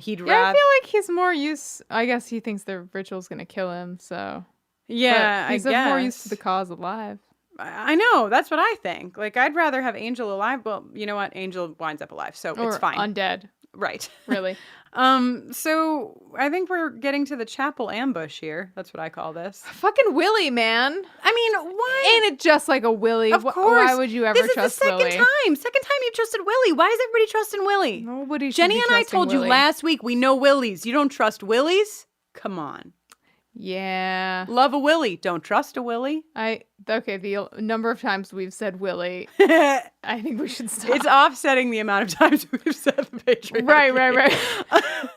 He'd rather... I feel like he's more used... I guess he thinks the ritual's going to kill him, so... Yeah, he's more used to the cause alive. I know. That's what I think. I'd rather have Angel alive. Well, you know what? Angel winds up alive, so it's fine. Undead. Right. Really. So I think we're getting to the chapel ambush here. That's what I call this. Fucking Willie, man. I mean, why? Ain't it just like a Willie? Of course. Why would you ever trust Willie? This is the second time. Second time you trusted Willie. Why is everybody trusting Willie? Nobody should Jenny be and I trusting told Willie. you last week we know Willies. You don't trust Willies? Come on. Yeah. Love a Willie. Don't trust a Willie. Okay, the number of times we've said Willie, I think we should stop. It's offsetting the amount of times we've said the patriarchy. Right.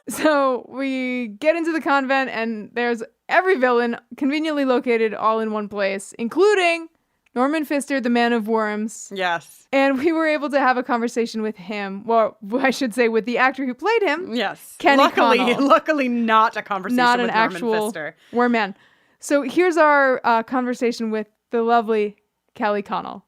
So we get into the convent, and there's every villain conveniently located all in one place, including Norman Pfister, the Man of Worms. Yes. And we were able to have a conversation with him. Well, I should say with the actor who played him. Yes. Kelly Connell. Luckily not a conversation not with an Norman actual Pfister. Worm Man. So here's our conversation with the lovely Kelly Connell.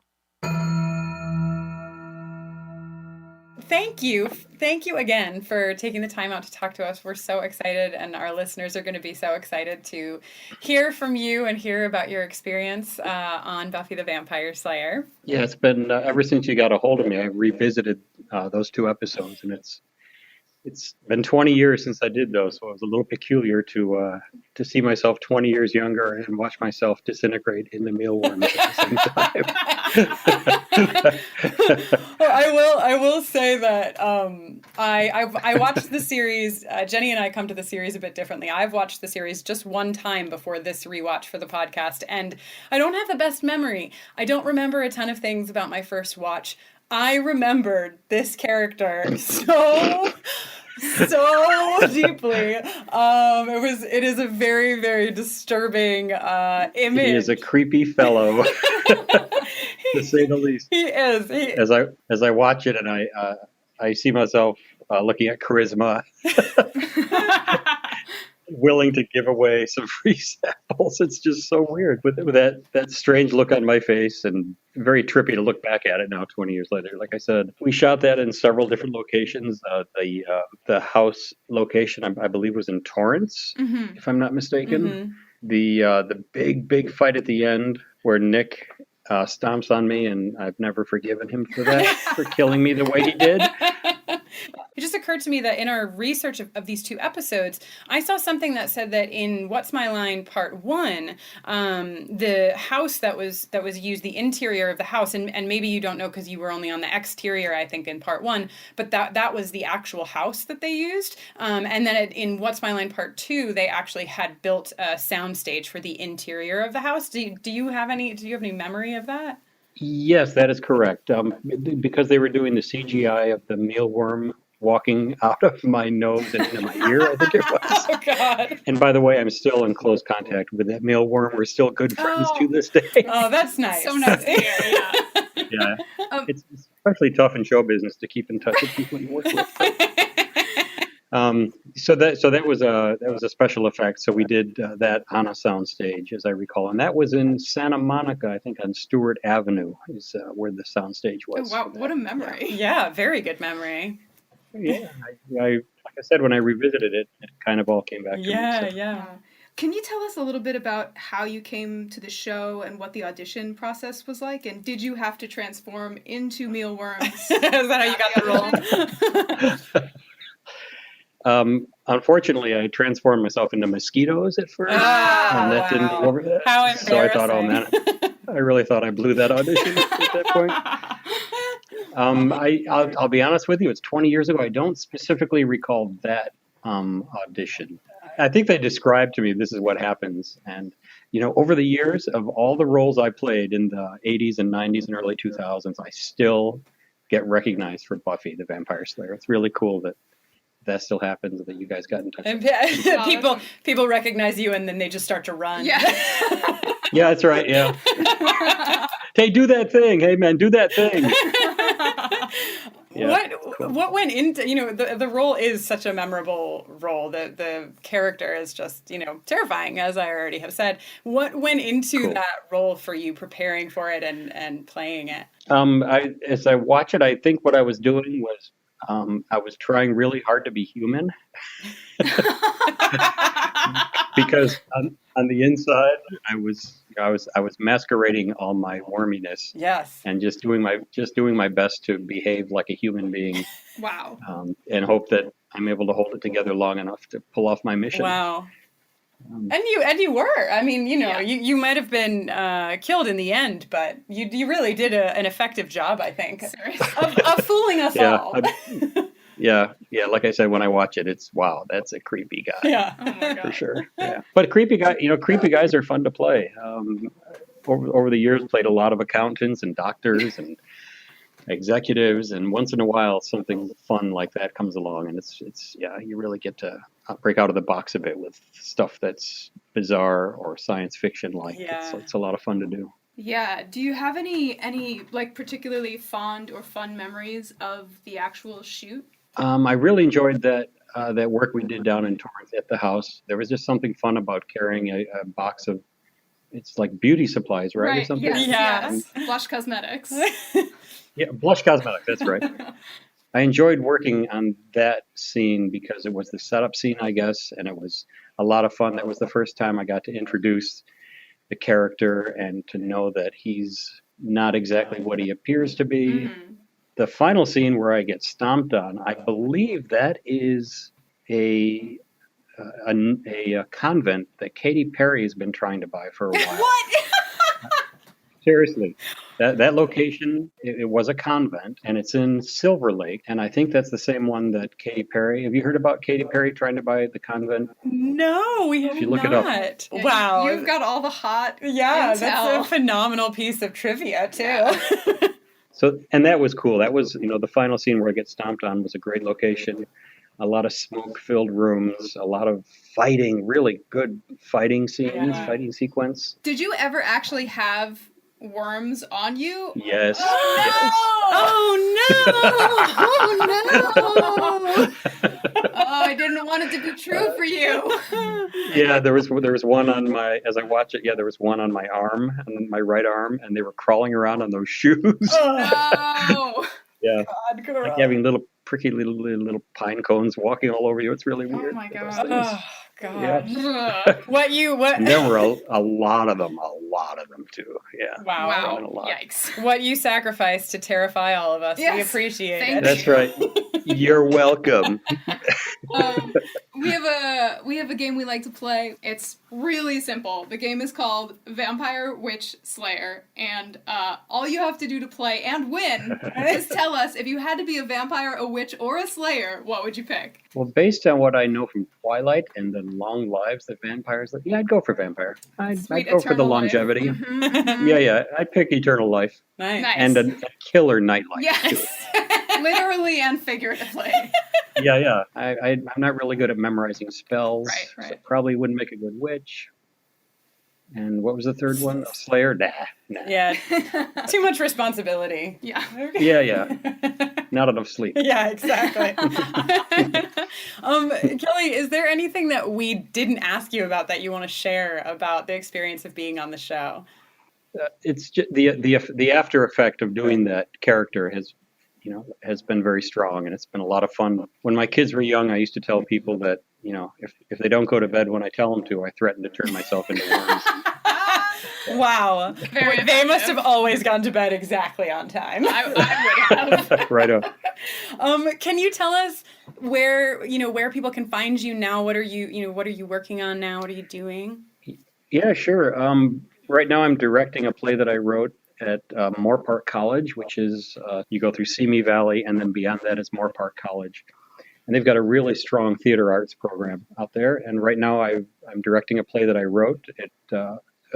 Thank you. Thank you again for taking the time out to talk to us. We're so excited, and our listeners are going to be so excited to hear from you and hear about your experience on Buffy the Vampire Slayer. Yeah, it's been ever since you got a hold of me, I revisited those 2 episodes, and it's been 20 years since I did those, so it was a little peculiar to see myself 20 years younger and watch myself disintegrate in the mealworms at the same time. I will say that I watched the series. Jenny and I come to the series a bit differently. I've watched the series just one time before this rewatch for the podcast, and I don't have the best memory. I don't remember a ton of things about my first watch. I remembered this character so deeply. It is a very, very disturbing image. He is a creepy fellow, to say the least. He is. As I watch it, and I see myself looking at charisma. willing to give away some free samples. It's just so weird with that strange look on my face, and very trippy to look back at it now 20 years later. Like I said, we shot that in several different locations. The house location, I believe, was in Torrance, if I'm not mistaken. The big fight at the end where Nick stomps on me, and I've never forgiven him for that, for killing me the way he did. It just occurred to me that in our research of these two episodes, I saw something that said that in What's My Line Part 1, the house that was used, the interior of the house, and maybe you don't know because you were only on the exterior, I think, in Part 1, but that was the actual house that they used. And then in What's My Line Part 2, they actually had built a soundstage for the interior of the house. Do you have any memory of that? Yes, that is correct. Because they were doing the CGI of the mealworm walking out of my nose and into my ear, I think it was. Oh, God. And by the way, I'm still in close contact with that mealworm. We're still good friends to this day. Oh, that's nice. So nice to hear, yeah. Yeah. It's especially tough in show business to keep in touch with people you work with. So that was a special effect. So we did that on a soundstage, as I recall, and that was in Santa Monica, I think, on Stewart Avenue is where the soundstage was. Oh, wow, what a memory! Yeah, very good memory. Yeah, like I said, when I revisited it, it kind of all came back to me. Yeah. Can you tell us a little bit about how you came to the show and what the audition process was like? And did you have to transform into mealworms? Is that how you got the role? Unfortunately, I transformed myself into mosquitoes at first, and that didn't go over that. How embarrassing. So I thought, oh man, I really thought I blew that audition at that point. I'll be honest with you, it's 20 years ago. I don't specifically recall that audition. I think they described to me this is what happens. And, over the years of all the roles I played in the 80s and 90s and early 2000s, I still get recognized for Buffy the Vampire Slayer. It's really cool that still happens, that you guys got in touch with. People recognize you and then they just start to run. Yeah. Yeah, that's right. Yeah. Hey, do that thing. Hey, man, do that thing. Yeah, what went into, the role is such a memorable role. The character is just, terrifying, as I already have said. What went into that role for you, preparing for it and playing it? As I watch it, I think what I was doing was I was trying really hard to be human. Because on the inside, I was masquerading all my worminess. Yes. And just doing my best to behave like a human being. Wow. And hope that I'm able to hold it together long enough to pull off my mission. Wow. And you were. I mean, you might have been killed in the end, but you really did an effective job, I think, of fooling us all. Yeah. Like I said, when I watch it, it's wow, that's a creepy guy. Yeah, oh my God. For sure. Yeah, but creepy guys are fun to play. Over the years, played a lot of accountants and doctors and executives, and once in a while, something fun like that comes along, and it's you really get to break out of the box a bit with stuff that's bizarre or science fiction like. Yeah. It's a lot of fun to do. Yeah. Do you have any like particularly fond or fun memories of the actual shoot? I really enjoyed that work we did down in Torrance at the house. There was just something fun about carrying a box of, it's like beauty supplies, right? Or something. Yes. Blush Cosmetics. Yeah, Blush Cosmetics, that's right. I enjoyed working on that scene because it was the setup scene, I guess, and it was a lot of fun. That was the first time I got to introduce the character and to know that he's not exactly what he appears to be. Mm-hmm. The final scene where I get stomped on, I believe that is a convent that Katy Perry has been trying to buy for a while. What? Seriously, that location, it was a convent, and it's in Silver Lake, and I think that's the same one that Katy Perry. Have you heard about Katy Perry trying to buy the convent? No, we have look not. It up. Wow, you've got all the hot. Yeah, intel. That's a phenomenal piece of trivia too. Yeah. So, and that was cool. That was, the final scene where I get stomped on was a great location. A lot of smoke-filled rooms, a lot of fighting, really good fighting scenes, fighting sequence. Did you ever actually have worms on you? Yes. Oh no! Oh no! Oh, I didn't want it to be true for you. Yeah, there was one on my, as I watch it, yeah, there was one on my arm, on my right arm, and they were crawling around on those shoes. Oh. Yeah. God, girl. Like having little pricky little pine cones walking all over you. It's really weird. Oh my those God. things. Oh, God. Yeah. What? And there were a lot of them too. Yeah. Wow. A lot. Yikes. What you sacrificed to terrify all of us. Yes. We appreciate Thank it. That's right. You're welcome. We have a game we like to play. It's really simple. The game is called Vampire Witch Slayer, and all you have to do to play and win is tell us if you had to be a vampire, a witch, or a slayer, what would you pick? Well, based on what I know from Twilight and the long lives that vampires live, yeah, I'd go for vampire. I'd go for the longevity. Yeah, I'd pick eternal life. Nice. And a killer nightlife. Yes. Literally and figuratively. Yeah. I'm not really good at memorizing spells. Right. So probably wouldn't make a good witch. And what was the third one? A slayer? Nah. Yeah. Too much responsibility. Yeah. Yeah. Not enough sleep. Yeah, exactly. Kelly, is there anything that we didn't ask you about that you want to share about the experience of being on the show? It's just the after effect of doing that character has been very strong, and it's been a lot of fun. When my kids were young, I used to tell people that, if they don't go to bed when I tell them to, I threaten to turn myself into worms. Wow. They must have always gone to bed exactly on time. I would have. Right on. Can you tell us where people can find you now? What are you working on now? What are you doing? Yeah, sure. Right now I'm directing a play that I wrote at Moore Park College, which is, you go through Simi Valley, and then beyond that is Moore Park College. And they've got a really strong theater arts program out there. And right now I'm directing a play that I wrote. It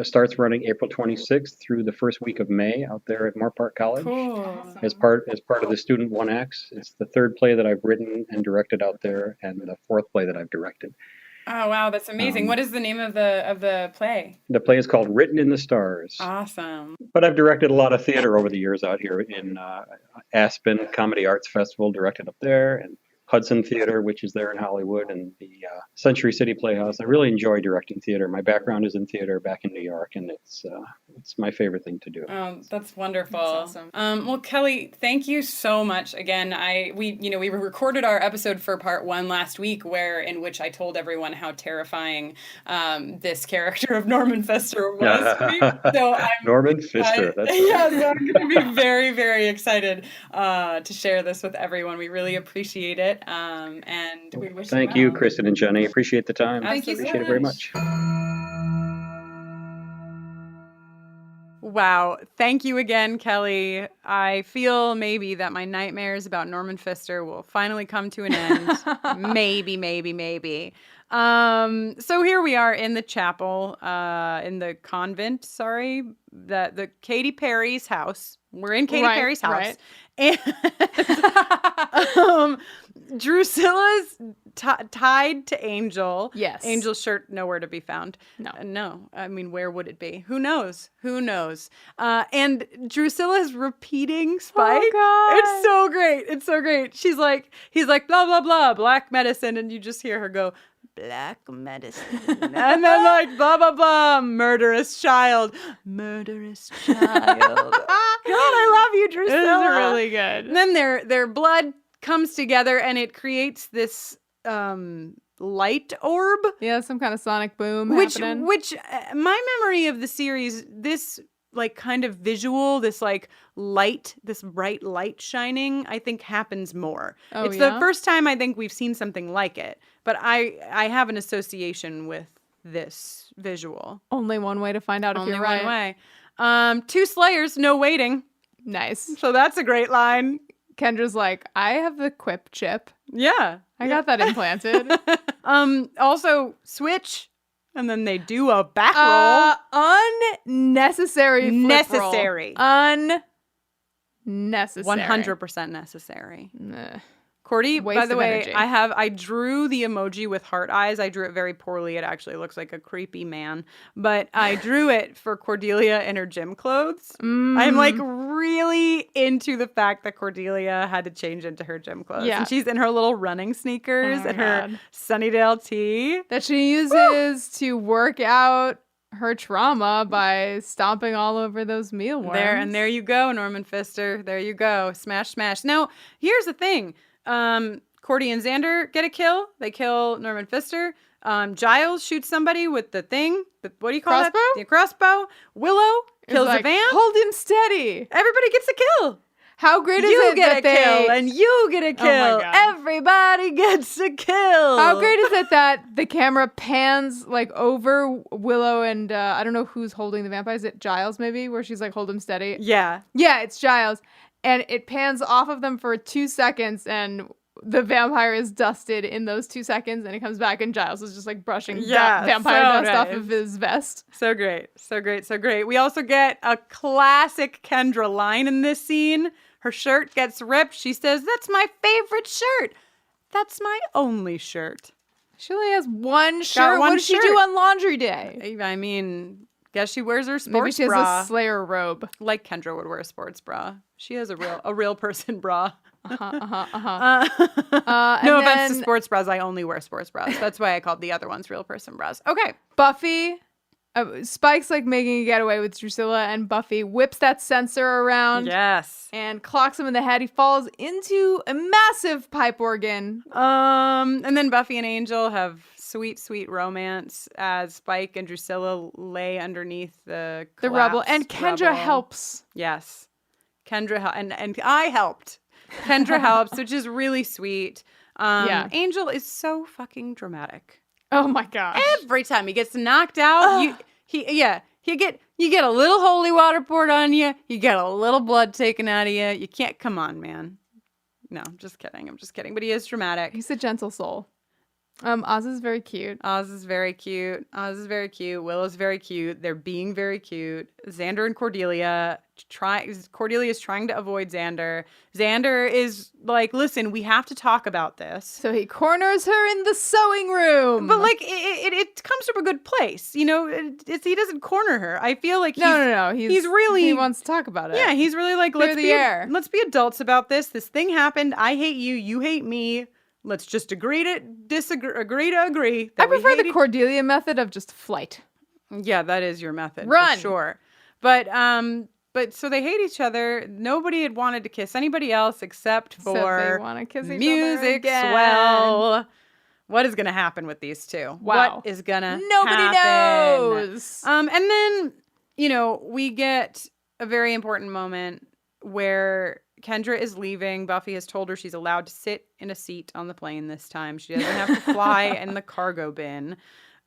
starts running April 26th through the first week of May out there at Moore Park College. Cool. As part of the Student 1X. It's the third play that I've written and directed out there, and the fourth play that I've directed. Oh, wow, that's amazing. What is the name of the play? The play is called Written in the Stars. Awesome. But I've directed a lot of theater over the years out here in Aspen Comedy Arts Festival, directed up there, and Hudson Theater, which is there in Hollywood, and the Century City Playhouse. I really enjoy directing theater. My background is in theater back in New York, and it's my favorite thing to do. Oh, that's wonderful. That's awesome. Well, Kelly, thank you so much. Again, we recorded our episode for part 1 last week, in which I told everyone how terrifying this character of Norman Pfister was. So Norman Pfister. That's right. Yeah, so I'm going to be very, very excited to share this with everyone. We really appreciate it. And we wish Thank you, Kristen and Jenny. Appreciate the time. Thank you so Appreciate it very much. Wow. Thank you again, Kelly. I feel maybe that my nightmares about Norman Pfister will finally come to an end. Maybe. So here we are in the chapel, in the convent, the Katy Perry's house. We're in Katy Perry's house. Right. And Drusilla's tied to Angel. Yes. Angel's shirt nowhere to be found. No. I mean, where would it be? Who knows? And Drusilla's repeating Spike. Oh, God. It's so great. He's like, blah, blah, blah, black medicine. And you just hear her go, black medicine. And then blah, blah, blah, murderous child. God, I love you, Drusilla. This is really good. And then their blood comes together and it creates this light orb. Yeah, some kind of sonic boom happening. Which my memory of the series, this kind of visual, this light, this bright light shining, I think happens more. Oh, it's yeah? the first time I think we've seen something like it, but I have an association with this visual. Only one way to find out if you're right. Only one way. 2 slayers, no waiting. Nice. So that's a great line. Kendra's like, I have the quip chip. Yeah. I got that implanted. Also, switch. And then they do a back roll. Unnecessary flip roll. Unnecessary. 100% necessary. Nah. Cordy, Waste by the of way, energy. I drew the emoji with heart eyes. I drew it very poorly. It actually looks like a creepy man. But I drew it for Cordelia in her gym clothes. I'm like really into the fact that Cordelia had to change into her gym clothes. Yeah. And she's in her little running sneakers Oh my and her God. Sunnydale tee. That she uses to work out her trauma by stomping all over those mealworms. There you go, Norman Pfister. There you go. Smash, smash. Now, here's the thing. Cordy and Xander get a kill. They kill Norman Pfister. Giles shoots somebody with the thing. What do you call Crossbow? that? The crossbow. Willow kills a van. Hold him steady. Everybody gets a kill. How great is You it get that a kill, they... and you get a kill. Oh my God. Everybody gets a kill. How great is it that the camera pans like over Willow and I don't know who's holding the vampire. Is it Giles maybe? Where she's like, hold him steady. Yeah. Yeah, it's Giles. And it pans off of them for 2 seconds and the vampire is dusted in those 2 seconds and it comes back and Giles is just like brushing vampire dust off of his vest. So great. So great. So great. We also get a classic Kendra line in this scene. Her shirt gets ripped. She says, "That's my favorite shirt. That's my only shirt." She only has one shirt. one What does she do shirt. on laundry day? I mean, guess she wears her sports Maybe she has bra. a Slayer robe. Like Kendra would wear a sports bra. She has a real person bra. No offense to sports bras. I only wear sports bras. That's why I called the other ones real person bras. Okay. Buffy, Spike's like making a getaway with Drusilla, and Buffy whips that sensor around. Yes. And clocks him in the head. He falls into a massive pipe organ. And then Buffy and Angel have sweet, sweet romance as Spike and Drusilla lay underneath the rubble. And Kendra rubble. helps. Yes. Kendra and I helped. Kendra helps, which is really sweet. Yeah. Angel is so fucking dramatic. Oh my gosh. Every time he gets knocked out, you get a little holy water poured on you. You get a little blood taken out of you. You can't, come on, man. No, I'm just kidding. But he is dramatic. He's a gentle soul. Oz is very cute. Oz is very cute. Willow's very cute. They're being very cute. Xander and Cordelia Cordelia is trying to avoid Xander. Xander is like, listen, we have to talk about this. So he corners her in the sewing room. But like, it comes from a good place. You know, he doesn't corner her. I feel like No. He's really, he wants to talk about it. Yeah, he's really like, let's be adults about this. This thing happened. I hate you. You hate me. Let's just agree to disagree. Agree to agree. I prefer the Cordelia method of just flight. Yeah, that is your method. Run. For sure. But so they hate each other. Nobody had wanted to kiss anybody else except for they want to kiss each other music again. swell. What is going to happen with these two? Wow. What is going to Nobody knows. And then, we get a very important moment where Kendra is leaving. Buffy has told her she's allowed to sit in a seat on the plane this time. She doesn't have to fly in the cargo bin.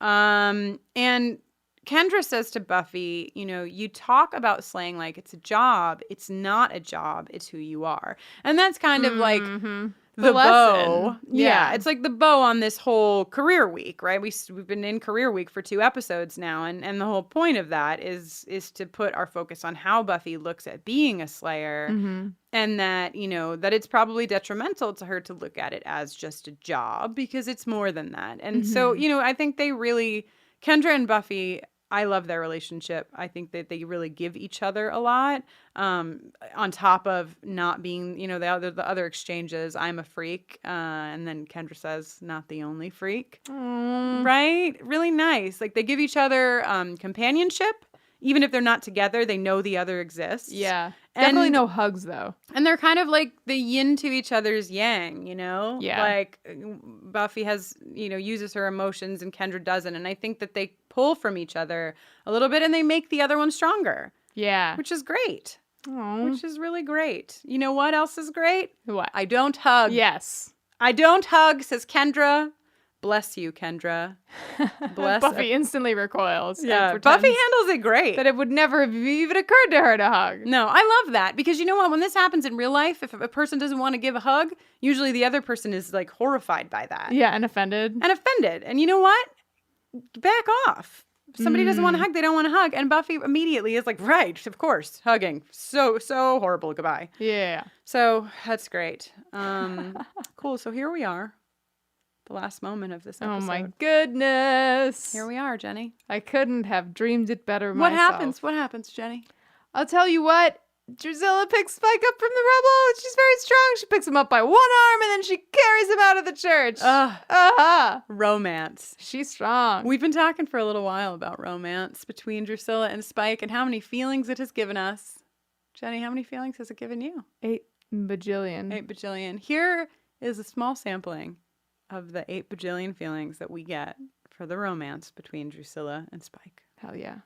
And Kendra says to Buffy, you talk about slaying like it's a job. It's not a job. It's who you are. And that's kind of like the bow. Yeah. It's like the bow on this whole career week, right? We've been in career week for 2 episodes now. And the whole point of that is to put our focus on how Buffy looks at being a slayer. And that, that it's probably detrimental to her to look at it as just a job because it's more than that. And so, I think Kendra and Buffy, I love their relationship. I think that they really give each other a lot. On top of not being, the other exchanges, I'm a freak. And then Kendra says, not the only freak. Right? Really nice. Like they give each other companionship. Even if they're not together, they know the other exists. Yeah. Definitely no hugs, though. And they're kind of like the yin to each other's yang, Yeah. Like Buffy has, uses her emotions and Kendra doesn't. And I think that they pull from each other a little bit and they make the other one stronger. Yeah. Which is great. Aww. Which is really great. You know what else is great? What? I don't hug. Yes. I don't hug, says Kendra. Bless you, Kendra. Bless. Buffy instantly recoils. Yeah, Buffy handles it great. That it would never have even occurred to her to hug. No, I love that because you know what? When this happens in real life, if a person doesn't want to give a hug, usually the other person is like horrified by that. Yeah, and offended. And you know what? Back off. somebody doesn't want to hug, they don't want to hug. And Buffy immediately is like, right, of course, hugging. So horrible. Goodbye. Yeah. So that's great. Cool. So here we are. The last moment of this episode. Oh my goodness. Here we are, Jenny. I couldn't have dreamed it better myself. What happens, Jenny? I'll tell you what. Drusilla picks Spike up from the rubble. She's very strong. She picks him up by one arm and then she carries him out of the church. Romance. She's strong. We've been talking for a little while about romance between Drusilla and Spike and how many feelings it has given us. Jenny, how many feelings has it given you? 8 bajillion. 8 bajillion. Here is a small sampling of the 8 bajillion feelings that we get for the romance between Drusilla and Spike. Hell yeah.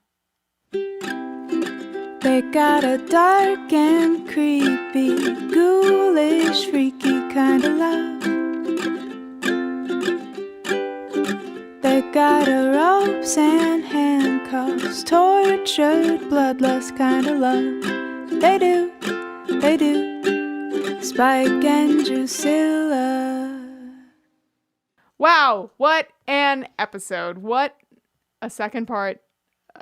They got a dark and creepy, ghoulish, freaky kind of love. They got a ropes and handcuffs, tortured, bloodlust kind of love. They do. Spike and Drusilla. Wow, what an episode. What a second part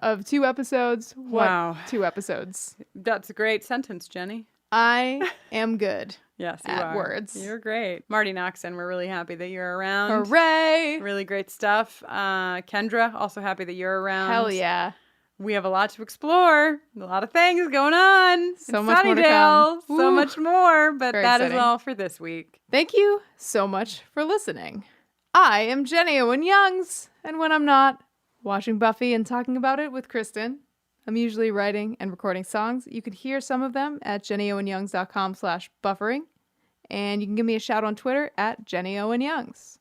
of 2 episodes. Wow. 2 episodes. That's a great sentence, Jenny. I am good. Yes, you at are. Words. You're great. Marty Noxon, we're really happy that you're around. Hooray! Really great stuff. Kendra, also happy that you're around. Hell yeah. We have a lot to explore. A lot of things going on. So in much more to come. So much more. But Very that exciting. is all for this week. Thank you so much for listening. I am Jenny Owen Youngs, and when I'm not watching Buffy and talking about it with Kristen, I'm usually writing and recording songs. You can hear some of them at jennyowenyoungs.com/buffering, and you can give me a shout on Twitter at Jenny Owen Youngs.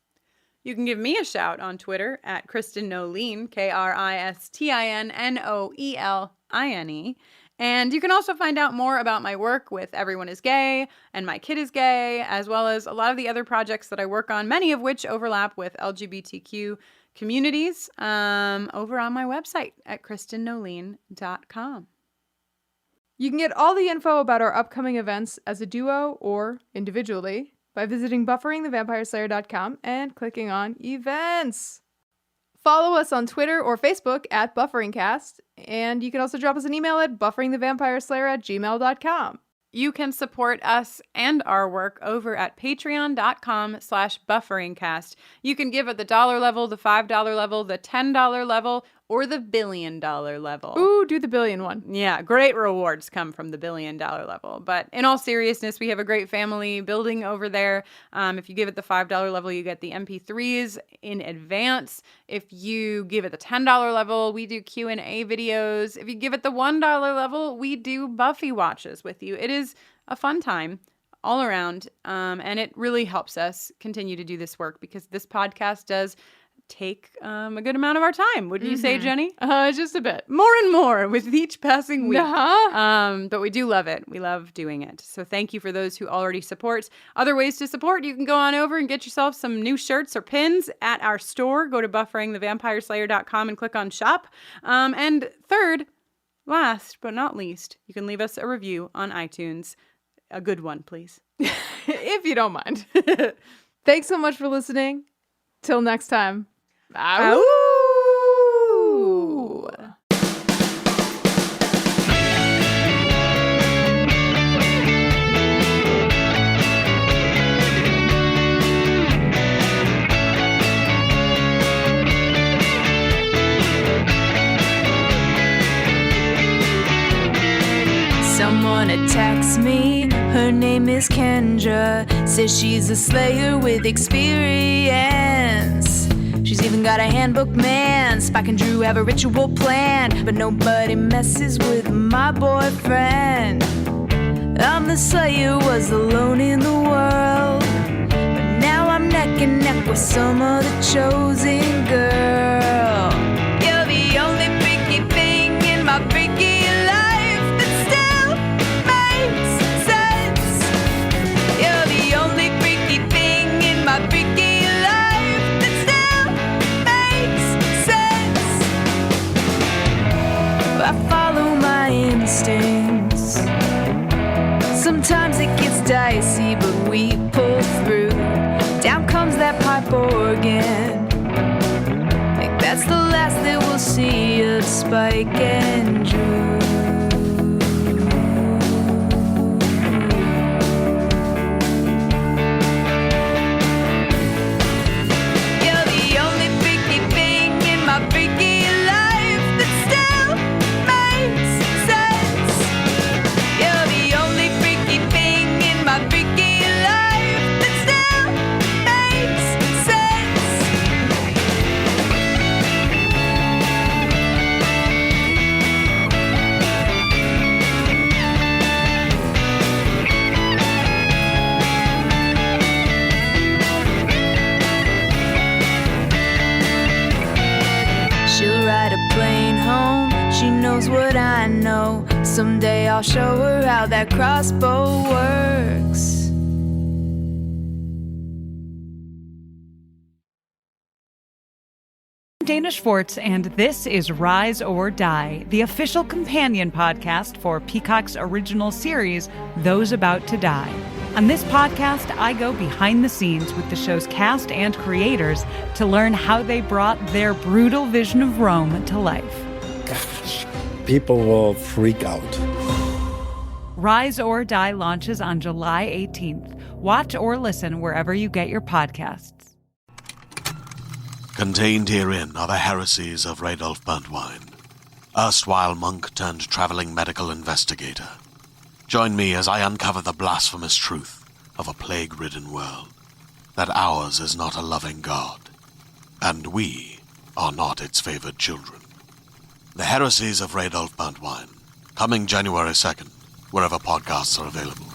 You can give me a shout on Twitter at Kristen Noeline, KristinnOeline. And you can also find out more about my work with Everyone is Gay and My Kid is Gay, as well as a lot of the other projects that I work on, many of which overlap with LGBTQ communities, over on my website at KristinnNoeline.com. You can get all the info about our upcoming events as a duo or individually by visiting bufferingthevampireslayer.com and clicking on events. Follow us on Twitter or Facebook at BufferingCast, and you can also drop us an email at bufferingthevampireslayer@gmail.com. You can support us and our work over at patreon.com/bufferingcast. You can give at the $1 level, the $5 level, the $10 level, or the $1 billion level. Ooh, do the billion one. Yeah, great rewards come from the $1 billion level. But in all seriousness, we have a great family building over there. If you give at the $5 level, you get the MP3s in advance. If you give at the $10 level, we do Q&A videos. If you give at the $1 level, we do Buffy watches with you. It is a fun time all around, and it really helps us continue to do this work because this podcast does take a good amount of our time. Wouldn't you say, Jenny? Just a bit. More and more with each passing week. Uh-huh. But we do love it. We love doing it. So thank you for those who already support. Other ways to support, you can go on over and get yourself some new shirts or pins at our store. Go to bufferingthevampireslayer.com and click on shop. And third, last but not least, you can leave us a review on iTunes. A good one, please. If you don't mind. Thanks so much for listening. Till next time. Ow. Someone attacks me, her name is Kendra. Says she's a slayer with experience. She's even got a handbook, man. Spike and Drew have a ritual plan, but nobody messes with my boyfriend. I'm the slayer, was alone in the world, but now I'm neck and neck with some other chosen girl. You're the only freaky thing in my freaky life that still makes sense. You're the only freaky thing in my freaky life that still makes sense. I follow my instincts. Sometimes it gets dicey, but we pull through. Down comes that pipe organ. Think that that's the last that we'll see of Spike and Drew. What I know. Someday I'll show her how that crossbow works. I'm Dana Schwartz, and this is Rise or Die, the official companion podcast for Peacock's original series, Those About to Die. On this podcast, I go behind the scenes with the show's cast and creators to learn how they brought their brutal vision of Rome to life. Gosh, people will freak out. Rise or Die launches on July 18th. Watch or listen wherever you get your podcasts. Contained herein are the heresies of Radolf Burntwine, erstwhile monk turned traveling medical investigator. Join me as I uncover the blasphemous truth of a plague-ridden world, that ours is not a loving God, and we are not its favored children. The Heresies of Radolf Burntwine, coming January 2nd, wherever podcasts are available.